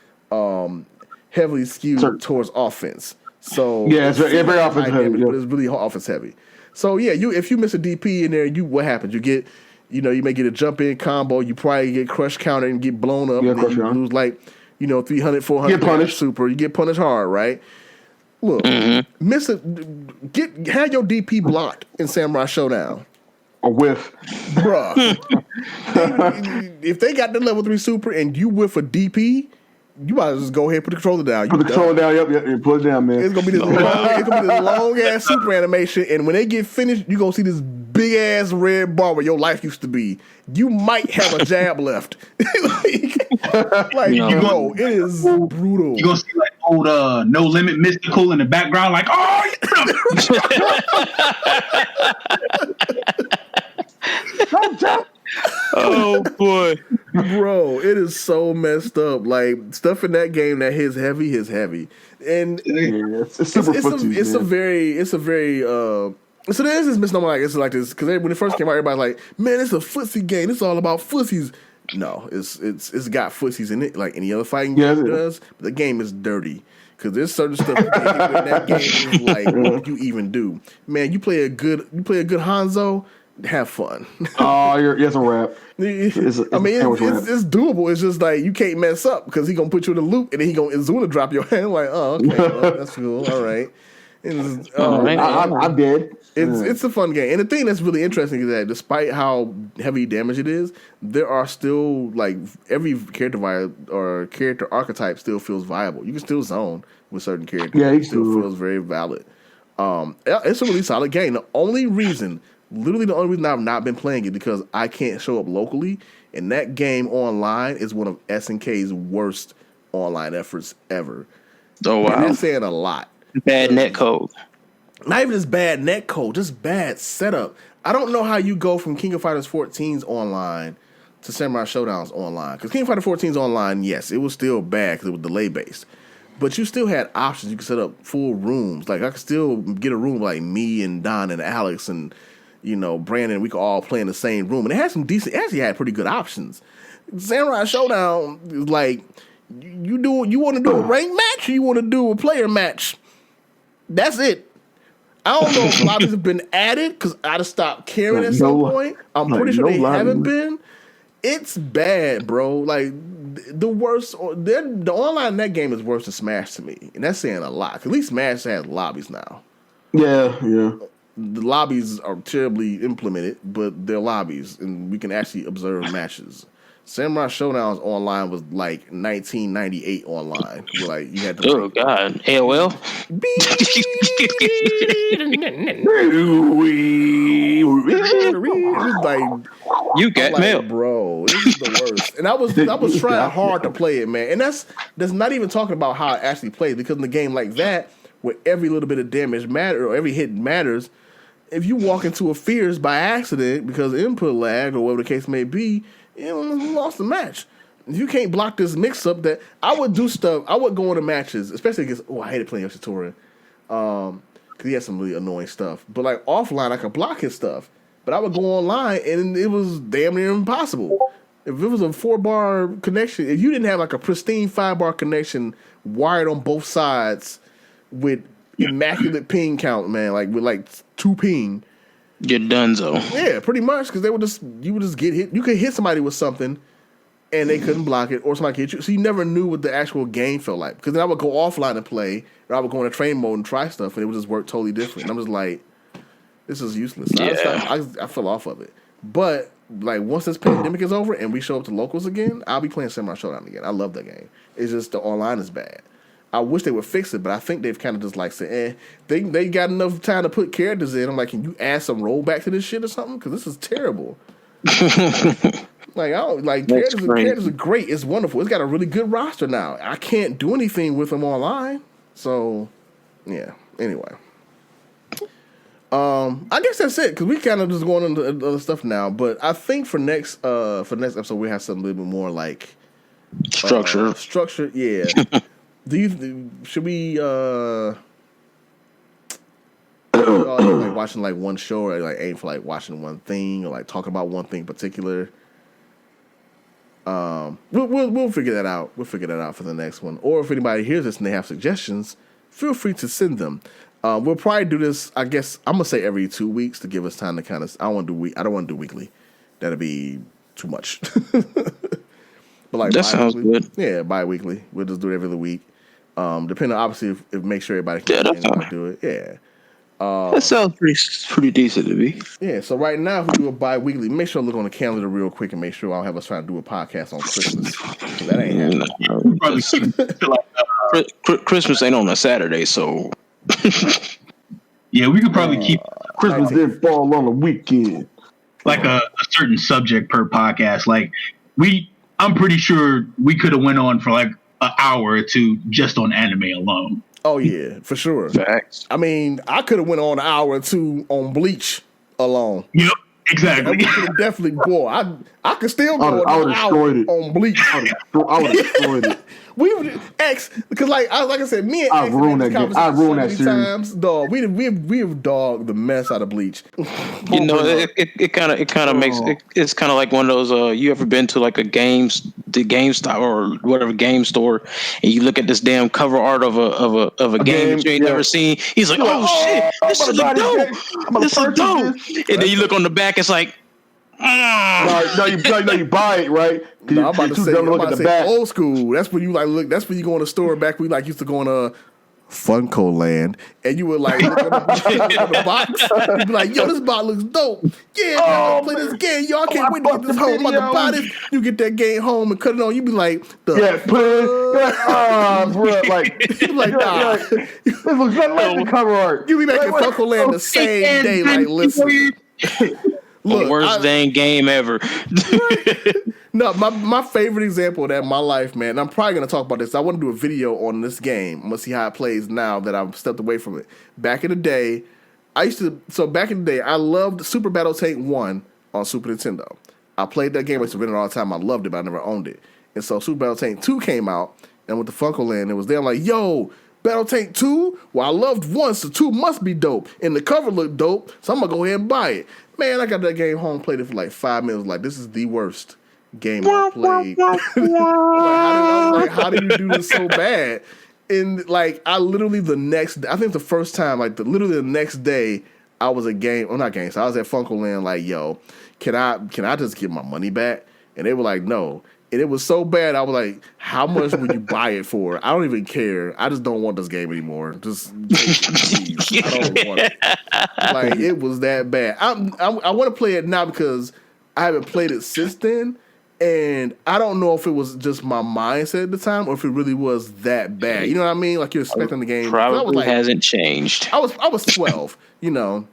heavily skewed towards offense. So it's very offense heavy, but it's really offense heavy. So yeah, if you miss a DP in there, what happens? You get, you may get a jump in combo. You probably get crush counter and get blown up. And then you lose like 300, 400. Get punished. Super. You get punished hard, right? Look, have your DP blocked in Samurai Showdown. or whiff. Bruh. If they got the level 3 super and you whiff a DP, you might as well just go ahead and put the controller down. Put the controller down. Yep. Put it down, man. It's gonna be this long ass super animation, and when they get finished, you gonna see this big ass red bar where your life used to be. You might have a jab left. Bro, it is brutal. You gonna see like old No Limit Mystical in the background, like, oh. Oh boy, bro, it is so messed up. Like stuff in that game that hits heavy, and it's a very so there's this misnomer like it's like this because when it first came out, everybody's like, man, it's a footsie game. It's all about footsies. No, it's got footsies in it like any other fighting game does. But the game is dirty. Because there's certain stuff in that game is like, what you even do? Man, you play a good Hanzo, have fun. Oh, it's a wrap. It's doable. It's just like you can't mess up because he's gonna put you in a loop and then he's gonna drop your hand. Like, oh, okay, well, that's cool. All right. I'm dead. It's a fun game, and the thing that's really interesting is that despite how heavy damage it is, there are still like every character archetype still feels viable. You can still zone with certain characters. Yeah, it still feels very valid. It's a really solid game. The only reason I've not been playing it because I can't show up locally, and that game online is one of SNK's worst online efforts ever. Oh wow, and that's saying a lot. Bad netcode. Not even just bad netcode, just bad setup. I don't know how you go from King of Fighters 14's online to Samurai Showdown's online. Because King of Fighters 14's online, yes, it was still bad because it was delay based. But you still had options. You could set up full rooms. Like I could still get a room like me and Don and Alex and Brandon. We could all play in the same room, and it had some decent. It actually had pretty good options. Samurai Showdown is like you want to do a rank match or you want to do a player match. That's it. I don't know if lobbies have been added because I'd have stopped caring at some point. I'm pretty sure they haven't been. It's bad, bro. Like the worst. The online in that game is worse than Smash to me, and that's saying a lot. At least Smash has lobbies now. Yeah. The lobbies are terribly implemented, but they're lobbies, and we can actually observe matches. Samurai Showdown's online was like 1998 online. Where like you had to. Oh God, AOL. You got mail, bro. This is the worst. And I was trying hard to play it, man. And that's not even talking about how it actually plays because in a game like that, where every little bit of damage matters or every hit matters, if you walk into a Fierce by accident because of input lag or whatever the case may be. Lost the match. You can't block this mix-up that I would do stuff. I would go into matches, especially against. Oh, I hated playing Yoshitora because he had some really annoying stuff. But like offline, I could block his stuff. But I would go online, and it was damn near impossible. If it was a 4-bar connection, if you didn't have like a pristine 5-bar connection wired on both sides with immaculate ping count, man, like with like 2 ping. You're donezo. Yeah, pretty much, because you would just get hit. You could hit somebody with something, and they couldn't block it, or somebody could hit you. So you never knew what the actual game felt like. Because then I would go offline and play, or I would go into train mode and try stuff, and it would just work totally different. And I'm just like, this is useless. So I fell off of it. But like once this pandemic is over and we show up to locals again, I'll be playing Samurai Showdown again. I love that game. It's just the online is bad. I wish they would fix it, but I think they've kind of just like said, they got enough time to put characters in. I'm like, can you add some rollback to this shit or something? Because this is terrible. Like I don't like characters are great. It's wonderful. It's got a really good roster now. I can't do anything with them online. So yeah. Anyway, I guess that's it because we kind of just going into other stuff now. But I think for next episode we have something a little bit more like structure. Yeah. Should we like watching like one show or like aim for like watching one thing or like talking about one thing in particular? We'll figure that out. We'll figure that out for the next one. Or if anybody hears this and they have suggestions, feel free to send them. We'll probably do this. I guess I'm gonna say every 2 weeks to give us time to kind of. I don't want to do weekly. That'll be too much. But like that sounds good. Yeah, bi-weekly. We'll just do it every other week. Depending on obviously if make sure everybody can do it. Yeah. That sounds pretty decent to me. Yeah, so right now, if we do a bi-weekly, make sure I look on the calendar real quick and make sure I don't have us trying to do a podcast on Christmas. That ain't happening. Christmas ain't on a Saturday, so... Yeah, we could probably keep... Christmas didn't fall on a weekend. Like a certain subject per podcast. Like, I'm pretty sure we could have went on for like an hour or two just on anime alone. Oh yeah, for sure. Facts. I mean, I could have went on an hour or two on Bleach alone. Yep, exactly. Definitely, boy. I could still go an hour on Bleach. I would have destroyed it. We would because like I said, me and I ruined that game. I ruined that series. Times, dog. We've dogged the mess out of Bleach. You know, it kind of makes it's kind of like one of those. You ever been to like the GameStop or whatever game store, and you look at this damn cover art of a game that you ain't never seen? He's like, oh shit, this is dope. This is dope. And then you look on the back, it's like. No, you buy it, right? No, I'm about to say old school. That's when you like look. That's when you go in the store back. We like used to go in Funko Land, and you would like look at the box. You'd be like, "Yo, this box looks dope. Yeah, play this game. Y'all can't wait to get this home. I'm about to buy this." You get that game home and cut it on. You be like, bro, like nah. This looks just like the cover art. You be back in Funko Land the same day, like listen. Look, worst dang game ever. No, my favorite example of that in my life, man, and I'm probably going to talk about this. I want to do a video on this game. I'm going to see how it plays now that I've stepped away from it. Back in the day, I loved Super Battle Tank 1 on Super Nintendo. I played that game. I used to rent it all the time. I loved it, but I never owned it. And so Super Battle Tank 2 came out, and with the Funko Land, it was there. I'm like, yo, Battle Tank 2? Well, I loved 1, so 2 must be dope. And the cover looked dope, so I'm going to go ahead and buy it. Man, I got that game home, played it for like 5 minutes. Like, this is the worst game I played. How did you do this so bad? And like, I literally the next day, I was at I was at Funko Land. Like, yo, can I just get my money back? And they were like, no. And it was so bad. I was like, how much would you buy it for? I don't even care. I just don't want this game anymore. Just please. I don't want it. Like, it was that bad. I want to play it now because I haven't played it since then. And I don't know if it was just my mindset at the time or if it really was that bad. You know what I mean? Like, you're expecting the game. Probably hasn't changed. I was 12, you know.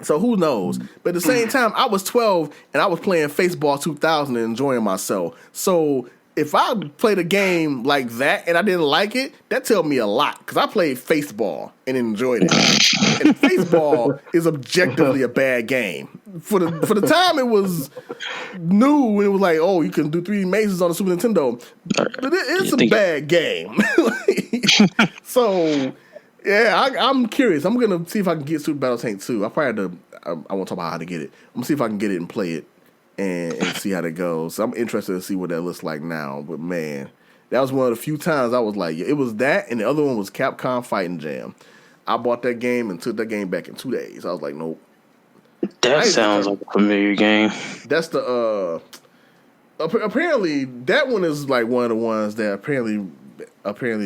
So who knows? But at the same time, I was 12 and I was playing Faceball 2000 and enjoying myself. So if I played a game like that and I didn't like it, that tells me a lot because I played Faceball and enjoyed it. And Faceball is objectively a bad game. For the time it was new and it was like, oh, you can do 3D mazes on the Super Nintendo. But it's a bad game. So. Yeah, I'm curious. I'm going to see if I can get Super Battle Tank 2. I won't talk about how to get it. I'm going to see if I can get it and play it and see how that goes. So I'm interested to see what that looks like now. But, man, that was one of the few times I was like, it was that, and the other one was Capcom Fighting Jam. I bought that game and took that game back in 2 days. I was like, nope. That sounds like a familiar game. That's the, apparently, that one is like one of the ones that apparently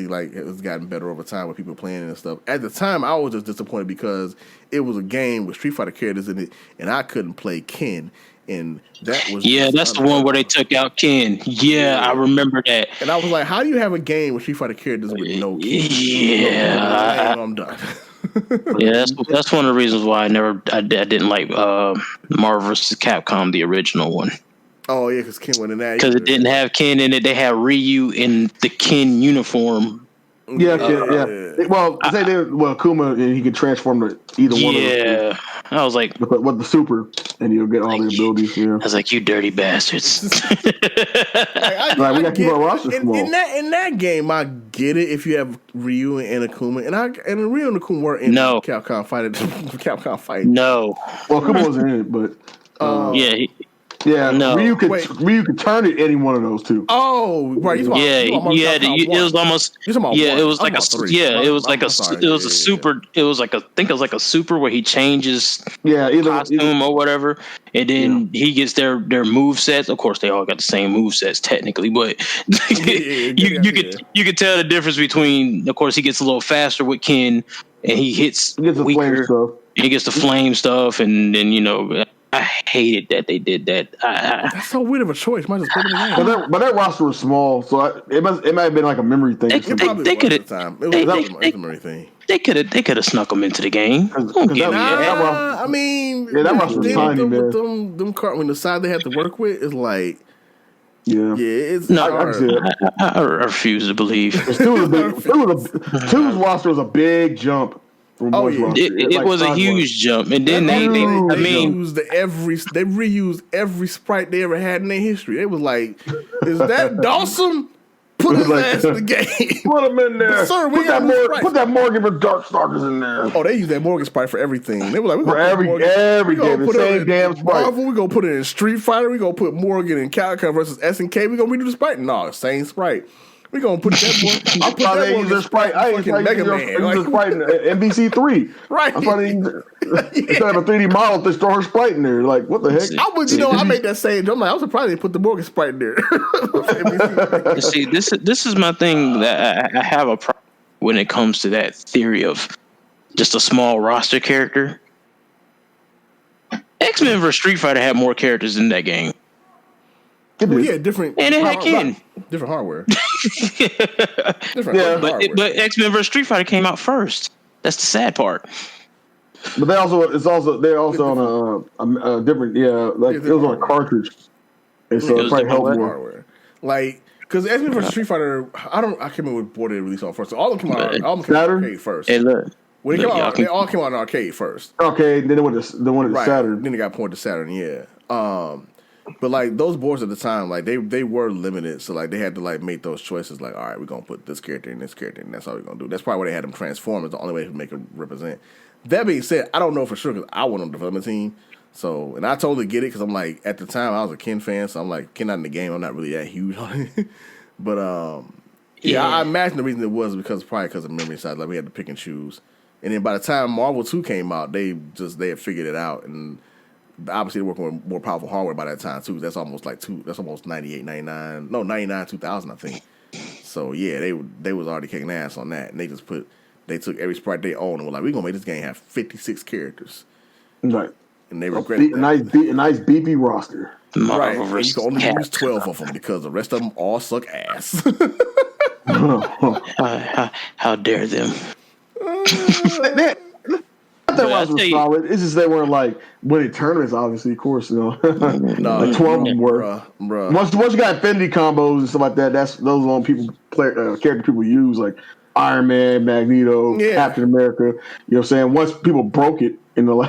like it's gotten better over time with people playing it and stuff. At the time, I was just disappointed because it was a game with Street Fighter characters in it, and I couldn't play Ken. And that was that's the one where they took out Ken. Yeah, I remember that. And I was like, how do you have a game with Street Fighter characters with no Ken? Yeah, I'm done. Yeah, that's one of the reasons why I didn't like Marvel vs. Capcom, the original one. Oh yeah, because Ken went in that. Because it didn't have Ken in it. They had Ryu in the Ken uniform. Yeah. Well, Kuma, he could transform to either one of them. Yeah, I was like, with the super, and you'll get all the abilities. Yeah, I was like, you dirty bastards. We gotta keep our roster small. In that game, I get it if you have Ryu and Akuma, and Ryu and Akuma were in Capcom Fighting. No, well, Akuma wasn't in it, but yeah. Yeah, No. Ryu could turn it any one of those two. Oh, right. It was almost. Yeah, it was like a. Yeah, it was like a. It was a super. It was like a. I think it was like a super where he changes. Costume or whatever, and then he gets their move sets. Of course, they all got the same move sets technically, but you could tell the difference between. Of course, he gets a little faster with Ken, and he gets the flame stuff. He gets the flame stuff, and then I hated that they did that. That's so weird of a choice. Might just put it in the game. But that roster was small, so it might have been like a memory thing. They could have. It was a memory thing. They could have snuck them into the game. I mean, that roster was tiny, man. When the side they had to work with is like. Yeah, it's I refuse to believe. Two's roster was a big jump. It was a huge jump, and then they reused every sprite they ever had in their history. It was like, is that Dawson? Put his ass in the game. Put him in there. Sir, put that Morgan for Darkstalkers in there. Oh, they used that Morgan sprite for everything. They were like, for every game, the same damn sprite. Marvel, we gonna put it in Street Fighter. We gonna put Morgan in Calico versus SNK. We gonna redo the sprite. No, same sprite. We gonna put that one. I thought they used their sprite. I ain't Mega Man. Use sprite in MVC 3. Right. I thought instead of a 3D model, they throw her sprite in there. Like, what the heck? I made that same jump. I was surprised they put the Morgan sprite in there. See, this is my thing that I have a problem when it comes to that theory of just a small roster character. X-Men vs. Street Fighter had more characters in that game. Well, yeah, different. And it had Ken. Different hardware. But X-Men vs. Street Fighter came out first. That's the sad part. But they're also on a different it was on a cartridge, and so it probably helped more. Hardware. Like, because X-Men vs. Street Fighter, I can't remember what board they released on first. So all of them came out on arcade first. Hey, look. When they all came out on arcade first. Okay, then they went to Saturn. Then they got ported to Saturn. Yeah. But like those boards at the time, like they were limited, so like they had to like make those choices. Like, all right, we're gonna put this character in this character, and that's all we're gonna do. That's probably why they had them transform. Is the only way to make them represent. That being said, I don't know for sure because I wasn't on the development team. So, and I totally get it because I'm like at the time I was a Ken fan, so I'm like Ken not in the game. I'm not really that huge on it, but I imagine the reason it was probably because of memory size. Like we had to pick and choose, and then by the time Marvel 2 came out, they had figured it out and. Obviously, they're working with more powerful hardware by that time too. That's almost 98, 99, 99, 2000, I think. So yeah, they was already kicking ass on that, and they took every sprite they own and were like, we're gonna make this game have 56 characters. Right. And they regretted that. Nice beefy roster. Right. And you can only use 12 of them because the rest of them all suck ass. How dare them? That roster was solid. It's just they weren't like winning tournaments, obviously, of course, like 12 of them were. Bruh. Once you got Fendi combos and stuff like that, those are the character people use, like Iron Man, Magneto, Captain America. You know what I'm saying? Once people broke it in the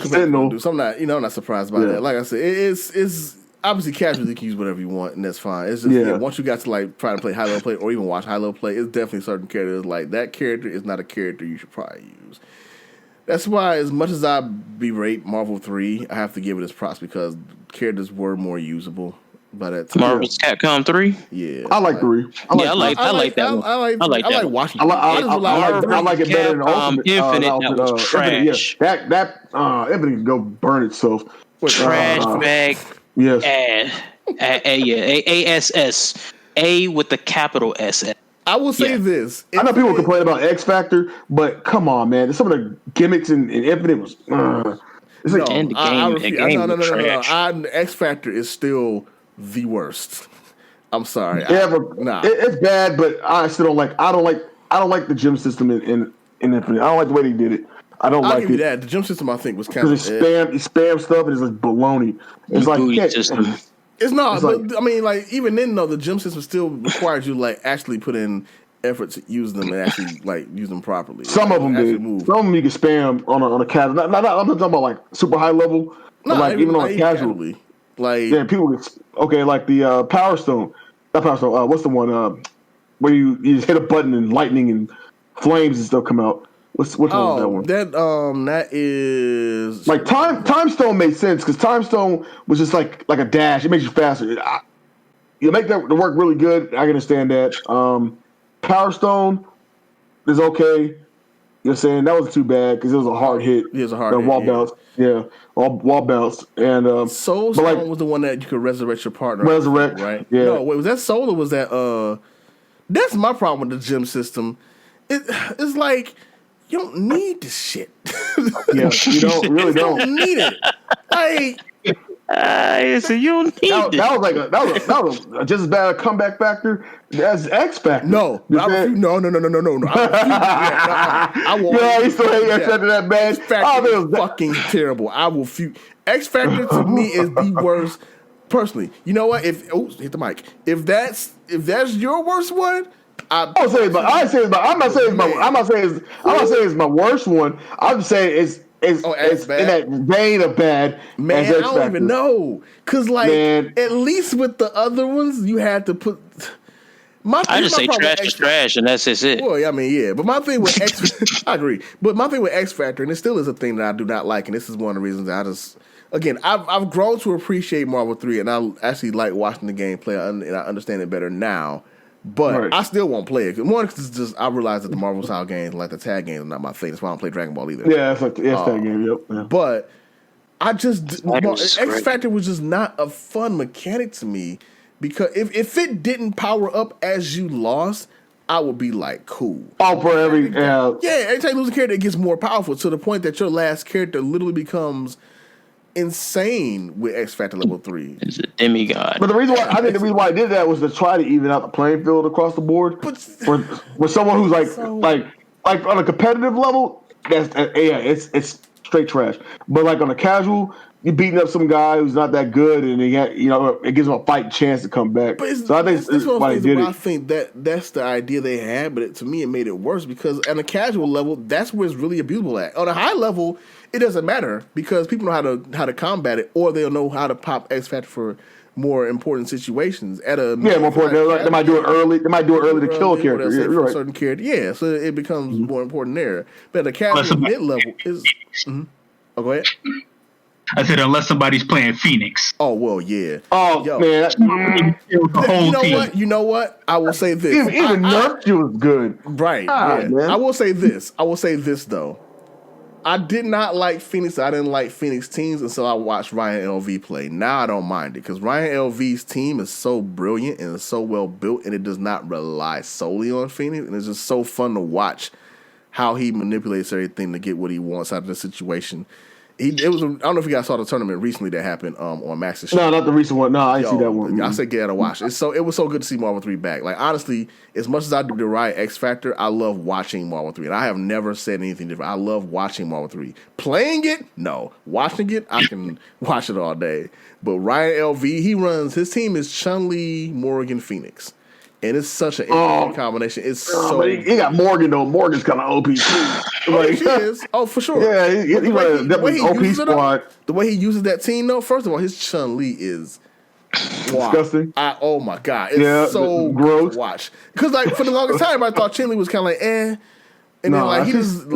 Sentinel. So I'm not surprised by that. Like I said, it's obviously casual. You can use whatever you want, and that's fine. It's just once you got to like try to play high level play or even watch high level play, it's definitely certain characters like that character is not a character you should probably use. That's why, as much as I berate Marvel 3, I have to give it its props because characters were more usable by that time. Marvel's Capcom 3. Yeah, I like 3. I like that one. I like watching. I like it better than Ultimate. Infinite. That was trash. That Infinite can go burn itself. Trash bag. Yes. ASS. A with the capital SS. I will say this. I know people complain about X Factor, but come on, man. Some of the gimmicks in Infinite was. It's like no. X Factor is still the worst. I'm sorry. It's bad, but I still don't like. I don't like the gym system in Infinite. I don't like the way they did it. I'll give you that. The gym system, I think, was kind of spam stuff, and it's like baloney. It's like it's not. But I mean, like even then, though, the gym system still requires you like actually put in effort to use them and actually like use them properly. Some of them did. Some of them you can spam on a casual. I'm not talking about like super high level. No, like even on a casual. Like people like the Power Stone. Not Power Stone. What's the one where you just hit a button and lightning and flames and stuff come out? Which one was that one? That is like Time Stone made sense because Time Stone was just like a dash. It makes you faster. You make that work really good. I can understand that. Power Stone is okay. You know what I'm saying? That wasn't too bad because it was a hard hit. It was a hard hit. Wall bounce. Yeah. Wall bounce. And Soul Stone was the one that you could resurrect your partner. Resurrect. Right? Yeah. No, wait, was that Soul or was that that's my problem with the gym system. It's like you don't need this shit. Yeah, you really don't need it. Like so you don't need it. That was just as bad a comeback factor as X Factor. No. I won't. Yeah, you still hate X Factor that bad. X Factor is fucking terrible. I will X Factor to me is the worst. Personally, you know what? Hit the mic. If that's your worst one, I'm not saying it's my worst one. I'm saying it's in that vein of bad. Man, I don't even know. Cause at least with the other ones, you had to put. I just say trash is trash, and that's just it. Well, I mean, yeah. But my thing with I agree. But my thing with X Factor, and it still is a thing that I do not like, and this is one of the reasons Again, I've grown to appreciate Marvel 3, and I actually like watching the gameplay, and I understand it better now. But I still won't play it. One, because I realize that the Marvel style games, like the tag games, are not my thing. That's why I don't play Dragon Ball either. Yeah, it's tag game. Yep. Yeah. But X Factor was just not a fun mechanic to me because if it didn't power up as you lost, I would be like, cool. For every every time you lose a character, it gets more powerful to the point that your last character literally becomes insane with X Factor level 3. It's a demigod. But the reason why I did that was to try to even out the playing field across the board. For someone who's like on a competitive level, it's straight trash. But like on a casual, you're beating up some guy who's not that good, and it gives him a fight chance to come back. So I think that's why they did it. I think that's the idea they had, but to me it made it worse because on a casual level, that's where it's really abusable at. On a high level, it doesn't matter because people know how to combat it, or they'll know how to pop X Factor for more important situations. More important. They might do it early. They might do it early to kill a character. Yeah, right. A certain character. Yeah, so it becomes more important there. But the casual mid level is. Mm-hmm. Oh, go ahead. I said unless somebody's playing Phoenix. Oh well, yeah. Oh man, You know what? I will say this. Even Nerf was good. Right. Yeah. Man. I will say this though. I did not like Phoenix. I didn't like Phoenix teams until I watched Ryan LV play. Now I don't mind it because Ryan LV's team is so brilliant and it's so well built, and it does not rely solely on Phoenix. And it's just so fun to watch how he manipulates everything to get what he wants out of the situation. I don't know if you guys saw the tournament recently that happened on Max's show. No, not the recent one. No, I didn't see that one. I said get out of watch. It was so good to see Marvel 3 back. Like honestly, as much as I do deride X Factor, I love watching Marvel 3. And I have never said anything different. I love watching Marvel 3. Playing it, no. Watching it, I can watch it all day. But Ryan LV, his team is Chun-Li, Morgan, Phoenix. And it's such an interesting combination. It's so. He got Morgan though. Morgan's kind of OP too. She is. Oh, for sure. Yeah, the way he OP squad. The way he uses that team though. First of all, his Chun-Li is disgusting. Oh my god, it's so gross to watch. Because like for the longest time, I thought Chun-Li was kind of like and then he just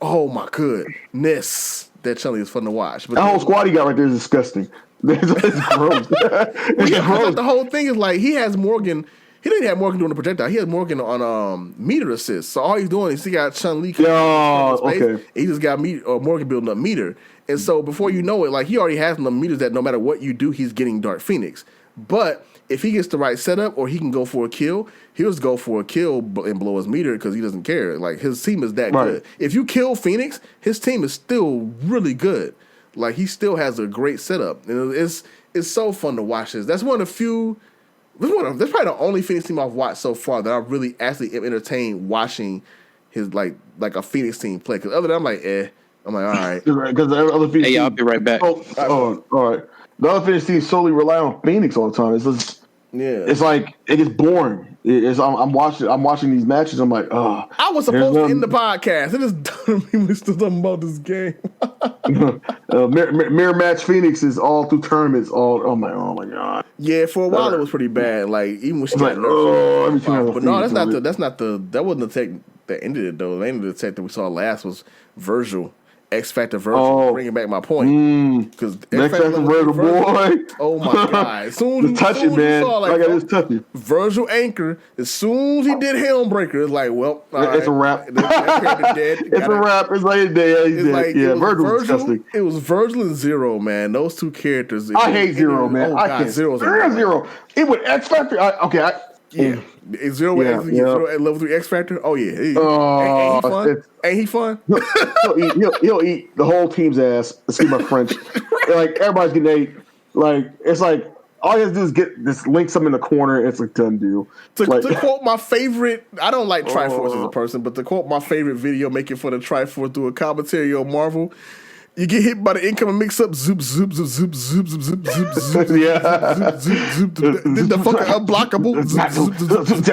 oh my goodness, that Chun-Li is fun to watch. But that whole squad he got right there is disgusting. It's gross. The whole thing is like he has Morgan. He didn't have Morgan doing the projectile. He has Morgan on meter assist. So all he's doing is he got Chun-Li. Okay. He just got Morgan building up meter. And so before you know it, like he already has enough meters that no matter what you do, he's getting Dark Phoenix. But if he gets the right setup or he can go for a kill, he'll just go for a kill and blow his meter because he doesn't care. Like his team is that good. If you kill Phoenix, his team is still really good. Like he still has a great setup, and it's so fun to watch this. That's one of the few. That's probably the only Phoenix team I've watched so far that I really actually am entertained watching his like a Phoenix team play. Because other than I'm like, I'm like, all right. Because the other Phoenix I'll be right back. All right. The other Phoenix team solely rely on Phoenix all the time. It's just, it's like it gets boring. I'm watching these matches. I'm like, oh. I was supposed to end the podcast. It is done. We still talking about this game. Mirror match Phoenix is all through tournaments. Oh my god. Yeah, for a while it was pretty bad. Like even when she got nerfed. But no, that wasn't the that ended it though. The end of the set that we saw last was Virgil. X Factor Virgil, bringing back my point. Because X Factor Virgil, boy. Oh my god! As soon as touch it, man. Saw, like I just touch it. Virgil Anchor. As soon as he did Helmbreaker, it's like, well, it's a wrap. It's a wrap. It's like he's dead. Yeah, Virgil. Disgusting. It was Virgil and Zero, man. Those two characters. I hate Zero, man. I can't. Zero. It with X Factor. Yeah. Zero at level 3 X Factor. Oh yeah. Ain't he fun? He'll eat the whole team's ass. Excuse my French. Like everybody's getting ate. Like it's like all you have to do is get this link something in the corner. It's a done deal. To quote my favorite, I don't like Triforce as a person, but to quote my favorite video making fun of Triforce through a commentary on Marvel. You get hit by the incoming mix-up, zoop, zoop, zoop, zoop, zoop, zoop, zoop, zoop, zoop, zoop, zoop, zoop, then the fucking unblockable, zoop, zoop, zoop, zoop,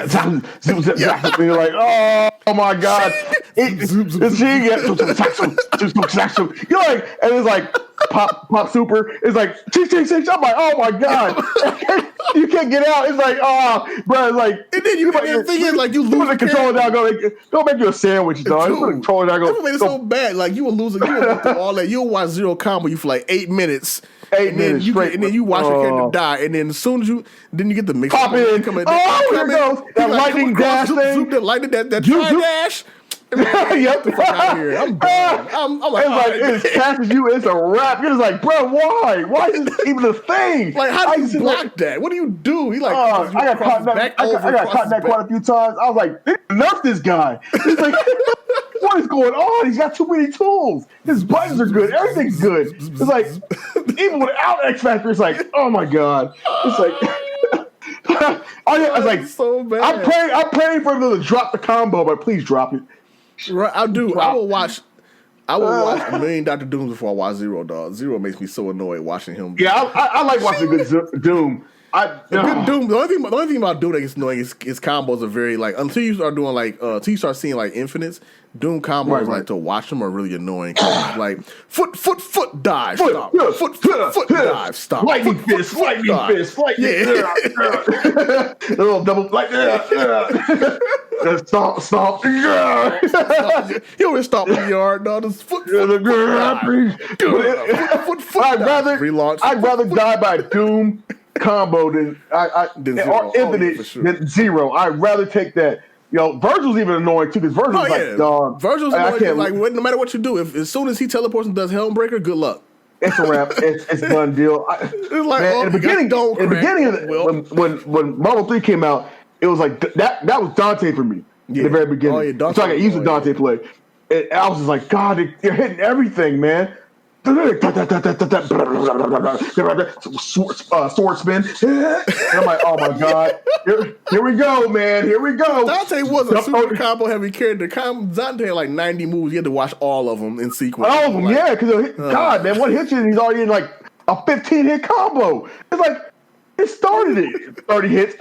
zoop, zoop, and you're like, oh my god, you're like, and it's like pop super, it's like, I'm like, oh my god, you can't get out. It's like, bro, it's like, and then the thing is, like, you lose the controller down, go make you a sandwich, dog. Put the controller down, go. Made it so bad, like you were losing, you were through all that. You'll watch Zero combo you for like 8 minutes. 8 minutes straight. And then you watch your character die, and then as soon as you get the mix. Pop in. Here it goes. That lightning dash thing. That lightning, that tri dash. Yep. The fuck out of here. I'm done. I'm like, it's as fast as you, it's a wrap. You're just like, bro, why? Why is this even a thing? Like, how do you block that? What do you do? He like, I got caught that quite a few times. I was like, nerf this guy. He's like, what is going on? He's got too many tools. His buttons are good. Everything's good. It's like, even without X Factor, it's like, oh my god. It's like, I was like, so bad. I'm praying for them to drop the combo, but please drop it. Right, I do. I will watch a million Dr. Dooms before I watch Zero, dog. Zero makes me so annoyed watching him. Yeah, I like watching good Doom. Good Doom. The only thing about Doom that gets annoying is his combos are very like until you start doing like until you start seeing like infinites. Doom combos like to watch them are really annoying. Like foot dive, stop. Foot dive, stop. Lightning fist, lightning. Little double like stomp. He always stomp in the yard. No, this foot. I'd rather die by Doom combo than Infinite than Zero. I'd rather take that. Virgil's even annoying too because Virgil's like, dog. Virgil's annoying. Like, no matter what you do, as soon as he teleports and does Helmbreaker, good luck. It's a wrap. It's done deal. It's like, man, in the beginning of it, when Marvel 3 came out, it was like that was Dante for me in the very beginning. Yeah, Dante, so I got used to Dante play. And I was just like, God, they're hitting everything, man. Sword spin. And I'm like, oh my god. Here we go, man. Here we go. Dante was a super combo heavy character. Dante had like 90 moves. You had to watch all of them in sequence. All of them, yeah. Because, God, man, one hit you and he's already in like a 15-hit combo. It's like, it started it. 30 hits,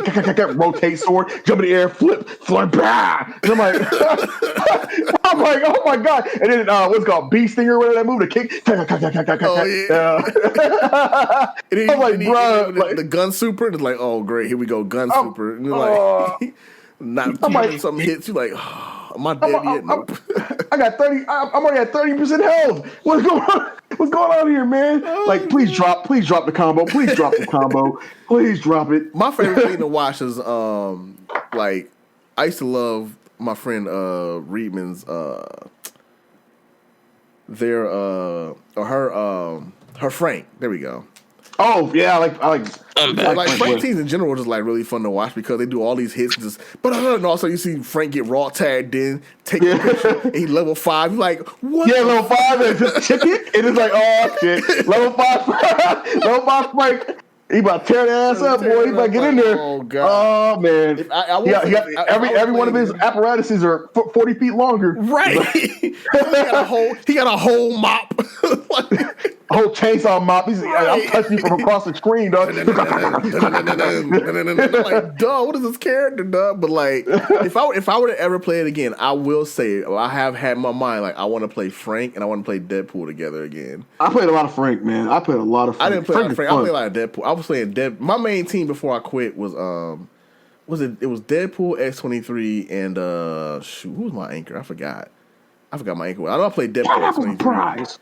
rotate sword, jump in the air, flip, bah! And I'm like, oh my god! And then what's it called, Bee Stinger, whatever that move, the kick. Oh yeah. I'm like, bro, the gun super, and it's like, oh great, here we go, gun super, and like, not something hits you like, oh, am I dead yet? Nope. I got 30. I'm already at 30% health. What's going on? What's going on here, man? Like, please drop the combo. Please drop the combo. Please drop it. My favorite thing to watch is like I used to love my friend Reedman's her Frank. There we go. Oh yeah, I like Frank teams in general are just like really fun to watch because they do all these hits. But also you see Frank get raw tagged in, take a picture, and he level 5. You're like, what? Yeah, level 5 and just check it, and it's like, oh shit, level 5 Frank. He about to tear the ass up, boy. He about to get in there. Oh god. Oh man. Every one of his apparatuses are 40 feet longer. Right. he got a whole mop. A whole chainsaw mop. I'm touching you from across the screen, dog. Like, duh, what is this character, duh? But like, if I were to ever play it again, I will say I have had in my mind like I want to play Frank and I want to play Deadpool together again. I played a lot of Frank, man. I played a lot of Frank. I didn't play a lot of Frank. I played a lot of Deadpool. I was playing my main team before I quit was It was Deadpool, X-23, and who was my anchor? I forgot my anchor. I know I played Deadpool X-23.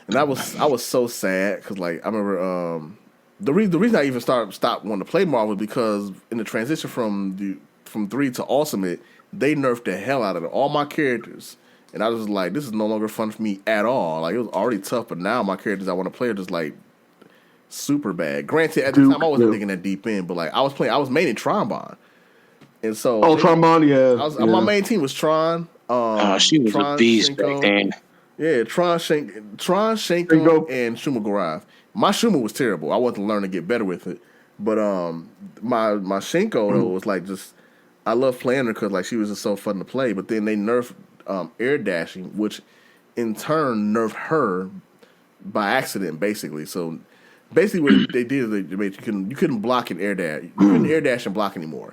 And I was so sad because like I remember the reason I even stopped wanting to play Marvel was because in the transition from 3 to Ultimate, they nerfed the hell out of all my characters. And I was like, this is no longer fun for me at all. Like, it was already tough, but now my characters I want to play are just like super bad. Granted, at the time I wasn't digging that deep in, but like I was mainly Trombone. And so Trombone, yeah. My main team was Tron. She was Tron, a beast Shinko. back then. Yeah, Tron, Shanko, and Shumagorath. My Shuma was terrible. I wanted to learn to get better with it. But my Shinko though was like just I love playing her because like she was just so fun to play. But then they nerfed air dashing, which in turn nerfed her by accident, basically. So basically what they did is they made you couldn't block and air dash. You couldn't air dash and block anymore.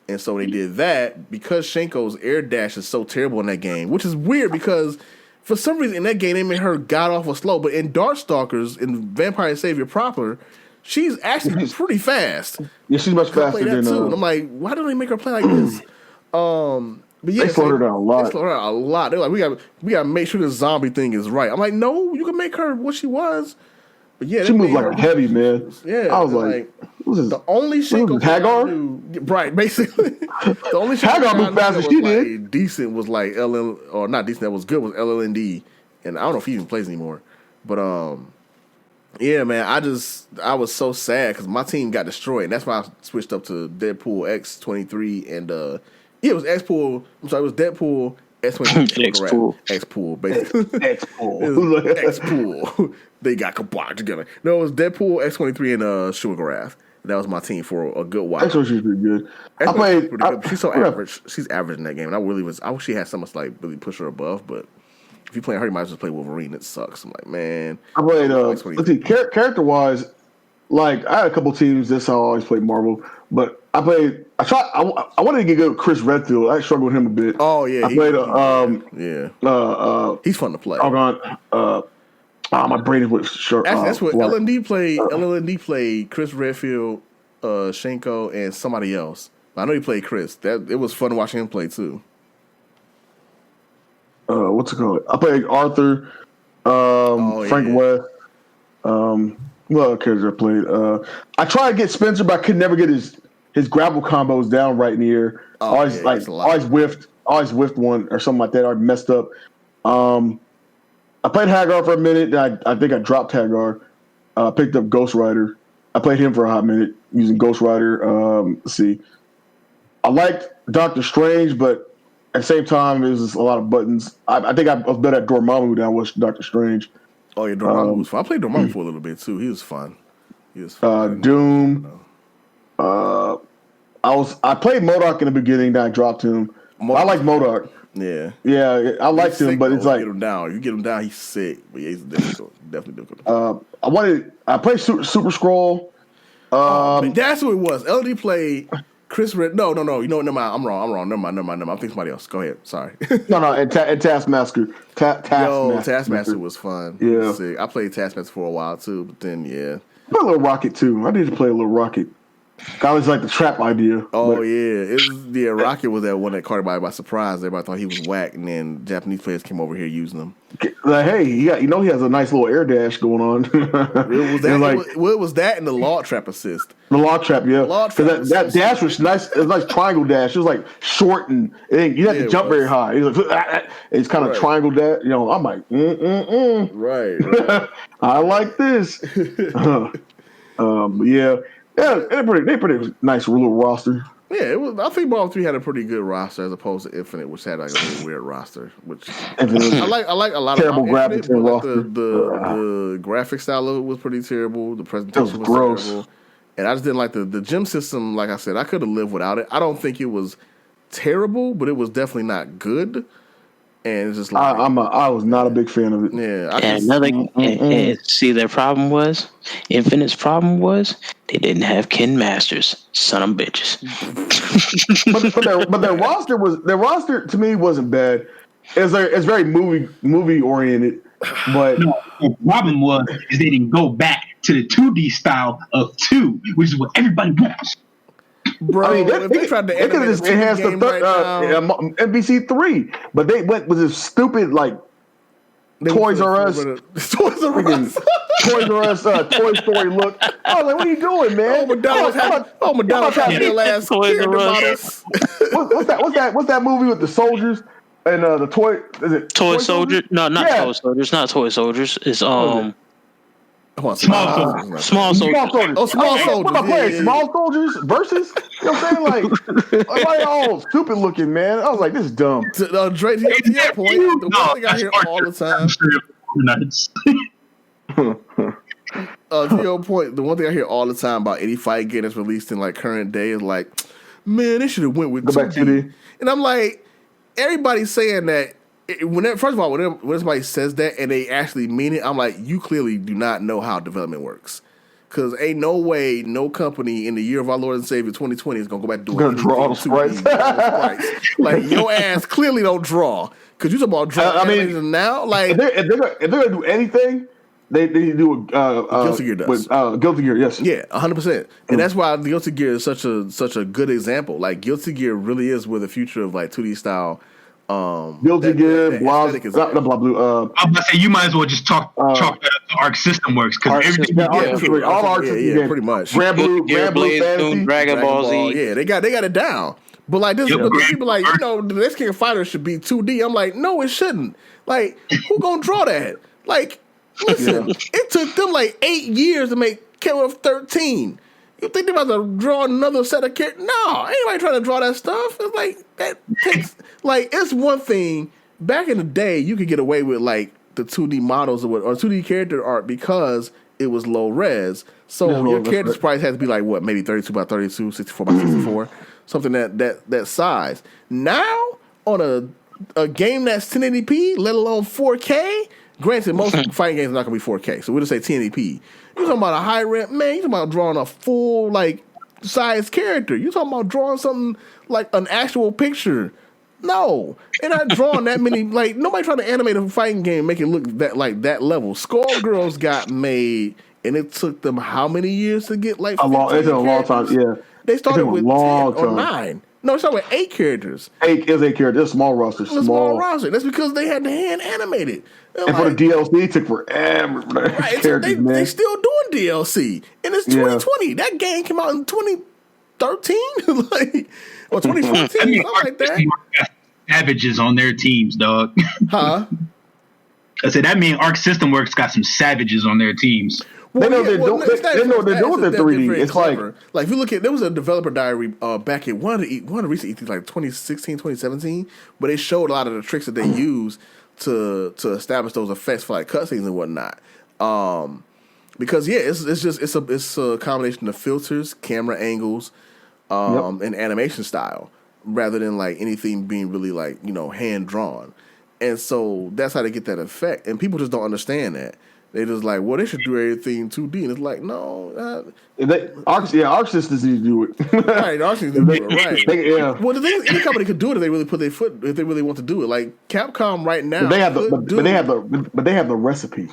And so they did that because Shanko's air dash is so terrible in that game, which is weird because for some reason in that game they made her god awful slow, but in Darkstalkers, in Vampire Savior proper, she's actually pretty fast. Yeah, she's much faster than too. And I'm like, why don't they make her play like this? But yeah, they slowed her down a lot. They slowed her down a lot. They're like, we got to make sure the zombie thing is right. I'm like, no, you can make her what she was. But yeah, she moved like a heavy man. Yeah, I was like who's this? The only Shinko Hagar, right? Basically, the only Hagar moved fast as she did. Decent was like LL or not decent. That was good was LLND, and I don't know if he even plays anymore. But yeah, man, I was so sad because my team got destroyed, and that's why I switched up to Deadpool X-23 and it was X-Pool. I'm sorry, it was Deadpool X-23. X-Pool, basically. X-Pool. They got combined together. No, it was Deadpool, X-23, and Shumagorath. That was my team for a good while. X-23 pretty good. I played. She's so average. She's average in that game. And I wish she had someone to like really push her above, but if you play her, you might as well play Wolverine. It sucks. I'm like, man. I played. Let's see, character wise, like I had a couple teams. That's how I always played Marvel. But I played. I wanted to get good with Chris Redfield. I struggled with him a bit. Oh yeah, I played. He's fun to play. My brain is with short. Actually, that's what LND played. LND played Chris Redfield, Shanko, and somebody else. I know he played Chris. It was fun watching him play too. What's it called? I played Arthur, Frank West. What characters I played? I tried to get Spencer, but I could never get his grapple combos down right in the air. Always whiffed one or something like that. I messed up. I played Hagar for a minute. I think I dropped Hagar. Picked up Ghost Rider. I played him for a hot minute using Ghost Rider. Let's see. I liked Doctor Strange, but at the same time, it was just a lot of buttons. I think I was better at Dormammu than I was Doctor Strange. Oh yeah, Dormammu was fun. I played Dormammu for a little bit too. He was fun. Doom. I played MODOK in the beginning. Then I dropped him. I like MODOK. Yeah, I liked him, but it's like get him down. You get him down, he's sick. But yeah, he's definitely difficult. I played Super Scroll. That's what it was. LD played Chris Red. No. You know what? Never mind. I'm wrong. Never mind. I'm thinking somebody else. Go ahead. Sorry. No. And Taskmaster. Taskmaster was fun. Yeah. Sick. I played Taskmaster for a while too, but then yeah. I played a little Rocket too. I need to play a little Rocket. I was like the trap idea. Oh yeah, Rocket was that one that caught everybody by surprise. Everybody thought he was whack, and then Japanese players came over here using them. Like, hey, he has a nice little air dash going on. What was that in the law trap assist? The law trap, yeah. Because that dash was nice. It was a nice triangle dash. It was like short and you didn't have to jump very high. It was like, it's kind of triangle dash. You know, I'm like, Right. I like this. Yeah. Yeah, they pretty nice little roster. Yeah, it was. I think Marvel 3 had a pretty good roster as opposed to Infinite, which had like a really weird roster. Which I like a lot terrible of graphics. Infinite, but like the graphic style of it was pretty terrible. The presentation was gross. Terrible, and I just didn't like the gym system. Like I said, I could have lived without it. I don't think it was terrible, but it was definitely not good. And it's just like I was not a big fan of it. Yeah. See, their problem was Infinite's problem was they didn't have Ken Masters, son of bitches. but their roster to me wasn't bad. It's very movie oriented. But the problem was they didn't go back to the 2D style of 2, which is what everybody wants. Bro, I mean, they tried to could have just enhanced the NBC3, but they went with this stupid like Toys R Us, Toys R Us, Toy Story look. I was like, "What are you doing, man?" McDonald's having their last character models. What's that movie with the soldiers and the toy? Is it Toy Soldiers? No, not Toy Soldiers. Not Toy Soldiers. It's Small Soldiers. Small Soldiers. Oh, Small Soldiers. What am I playing? Small Soldiers versus. You know what I'm saying? Like all stupid looking, man. I was like, this is dumb. Dre, to your point, the one thing I hear all the time. To your point, the one thing I hear all the time about any fight game that's released in like current day is like, man, they should have went with 2D. And I'm like, everybody's saying that. First of all, when somebody says that and they actually mean it, I'm like, you clearly do not know how development works. Because ain't no way no company in the year of our Lord and Savior 2020 is going to go back to doing draw sprites. Like, your ass clearly don't draw. Because you talking about drawing now? Like, if they're going to do anything, they do Guilty Gear does. Guilty Gear, yes. Yeah, 100%. And that's why Guilty Gear is such a good example. Like, Guilty Gear really is where the future of like 2D style Guilty Gear, blah, blue. I'm about to say you might as well just chalk that up to Arc System Works because everything. All Arc System pretty much. Grand Blue Fantasy, Dragon Ball Z. Yeah, they got it down. But like this, people like the next King of Fighters should be 2D. I'm like, no, it shouldn't. Like, who gonna draw that? Like, listen, it took them like 8 years to make KOF 13. You think they're about to draw another set of characters? No, anybody trying to draw that stuff. It's like that takes it's one thing. Back in the day, you could get away with like the 2D models or 2D character art because it was low res. So your character's price has to be like what, maybe 32 by 32, 64 by 64, something that size. Now on a game that's 1080p, let alone 4K. Granted, most fighting games are not gonna be 4K, so we'll just say 1080p. You talking about a high rent, man? You talking about drawing a full like size character? You talking about drawing something like an actual picture? No, they're not drawing that many. Like nobody trying to animate a fighting game, make it look that level. Skullgirls got made, and it took them how many years to get like it took a long time. Yeah, they started with 10 or 9. No, it started with 8 characters. 8 characters. It's small roster. Small roster. That's because they had to hand animate it. And for the DLC, it took forever. Right, so they still doing DLC, and it's 2020. Yeah. That game came out in 2013, or 2014, something like that. Savages on their teams, dog. Huh? I said that means Arc System Works got some savages on their teams. Well, they know they're doing with the 3D. It's clever. Like if you look at, there was a developer diary back in one of the recent E3s, like 2016, 2017, where they showed a lot of the tricks that they use to establish those effects for like cutscenes and whatnot. Because it's a combination of filters, camera angles, and animation style, rather than like anything being really like hand drawn. And so that's how they get that effect. And people just don't understand that. They just like, well, they should do everything 2D, and it's like, no. Arc Systems need to do it. Right, Arc Systems need to do it, right. Well, the thing is, any company could do it if they really put their foot, if they really want to do it. Like Capcom right now, they have the recipe.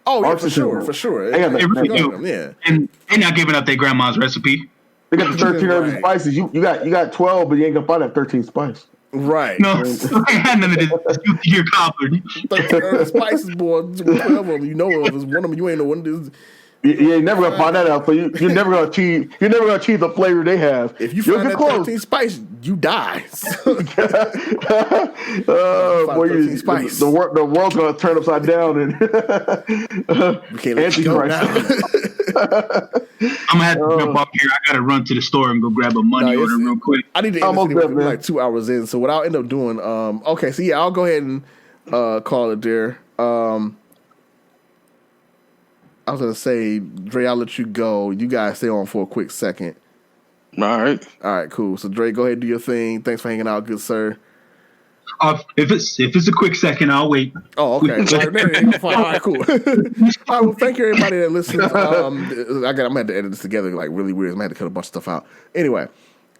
Oh yeah, for sure. They really do. Yeah, and they're not giving up their grandma's recipe. They got the 13 herbs and spices. You got 12, but you ain't gonna find that 13 spice. Right. No, I had none of this. You're cobbler. 13 herbs and spices, boy. 12 of them you know of. Is one of them you ain't know one of them. You ain't never gonna find that out. So you're never gonna achieve. You're never gonna achieve the flavor they have. If you find that 13 spice, you die. Boy, spice. The world's gonna turn upside down and we can't let you go now. I'm gonna have to jump off here. I gotta run to the store and go grab a money order real quick. I need to end this video. We're like 2 hours in. So what I'll end up doing, okay, so yeah, I'll go ahead and call it there. I was gonna say, Dre, I'll let you go. You guys stay on for a quick second. All right, cool. So Dre, go ahead and do your thing. Thanks for hanging out, good sir. If it's a quick second, I'll wait. Oh, okay. All right, cool. All right, well, thank you everybody that listens. I'm gonna have to edit this together like really weird. I'm gonna have to cut a bunch of stuff out. Anyway,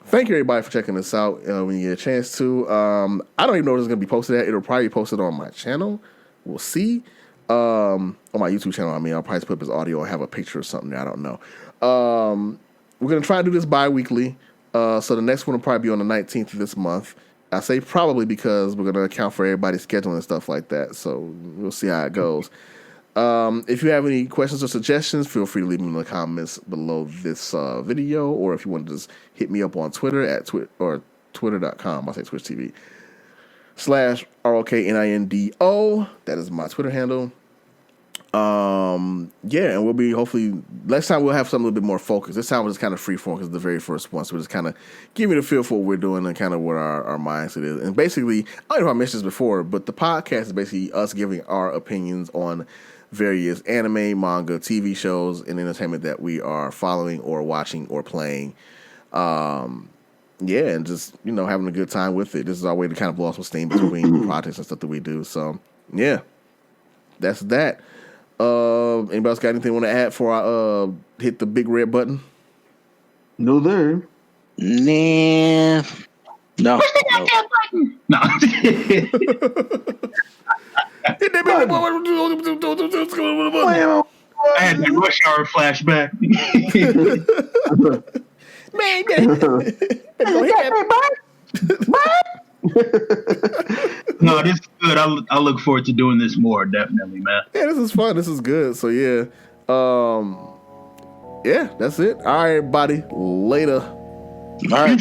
thank you everybody for checking this out when you get a chance to. I don't even know if it's gonna be posted at. It'll probably be posted on my channel. We'll see. On my YouTube channel, I mean, I'll probably put up his audio or have a picture or something there. I don't know. We're gonna try to do this bi-weekly. So the next one will probably be on the 19th of this month. I say probably because we're going to account for everybody's scheduling and stuff like that. So we'll see how it goes. If you have any questions or suggestions, feel free to leave them in the comments below this video. Or if you want to just hit me up on Twitter at twitter.com. I'll say Twitch TV /ROKNINDO. That is my Twitter handle. And we'll be hopefully next time we'll have something a little bit more focused. This time we're just kind of free form because it's the very first one, so we're just kind of giving you the feel for what we're doing and kind of what our mindset is. And basically, I don't know if I mentioned this before, but the podcast is basically us giving our opinions on various anime, manga, TV shows, and entertainment that we are following or watching or playing. And just having a good time with it. This is our way to kind of blow off some steam between projects and stuff that we do. So yeah, that's that. Anybody else got anything want to add before I hit the big red button? No, there. Nah. No. Push the goddamn button. No. I had that Rush Hour flashback. No, this is good. I look forward to doing this more, definitely, man. Yeah, this is fun. This is good. So yeah. That's it. All right, everybody. Later. All right.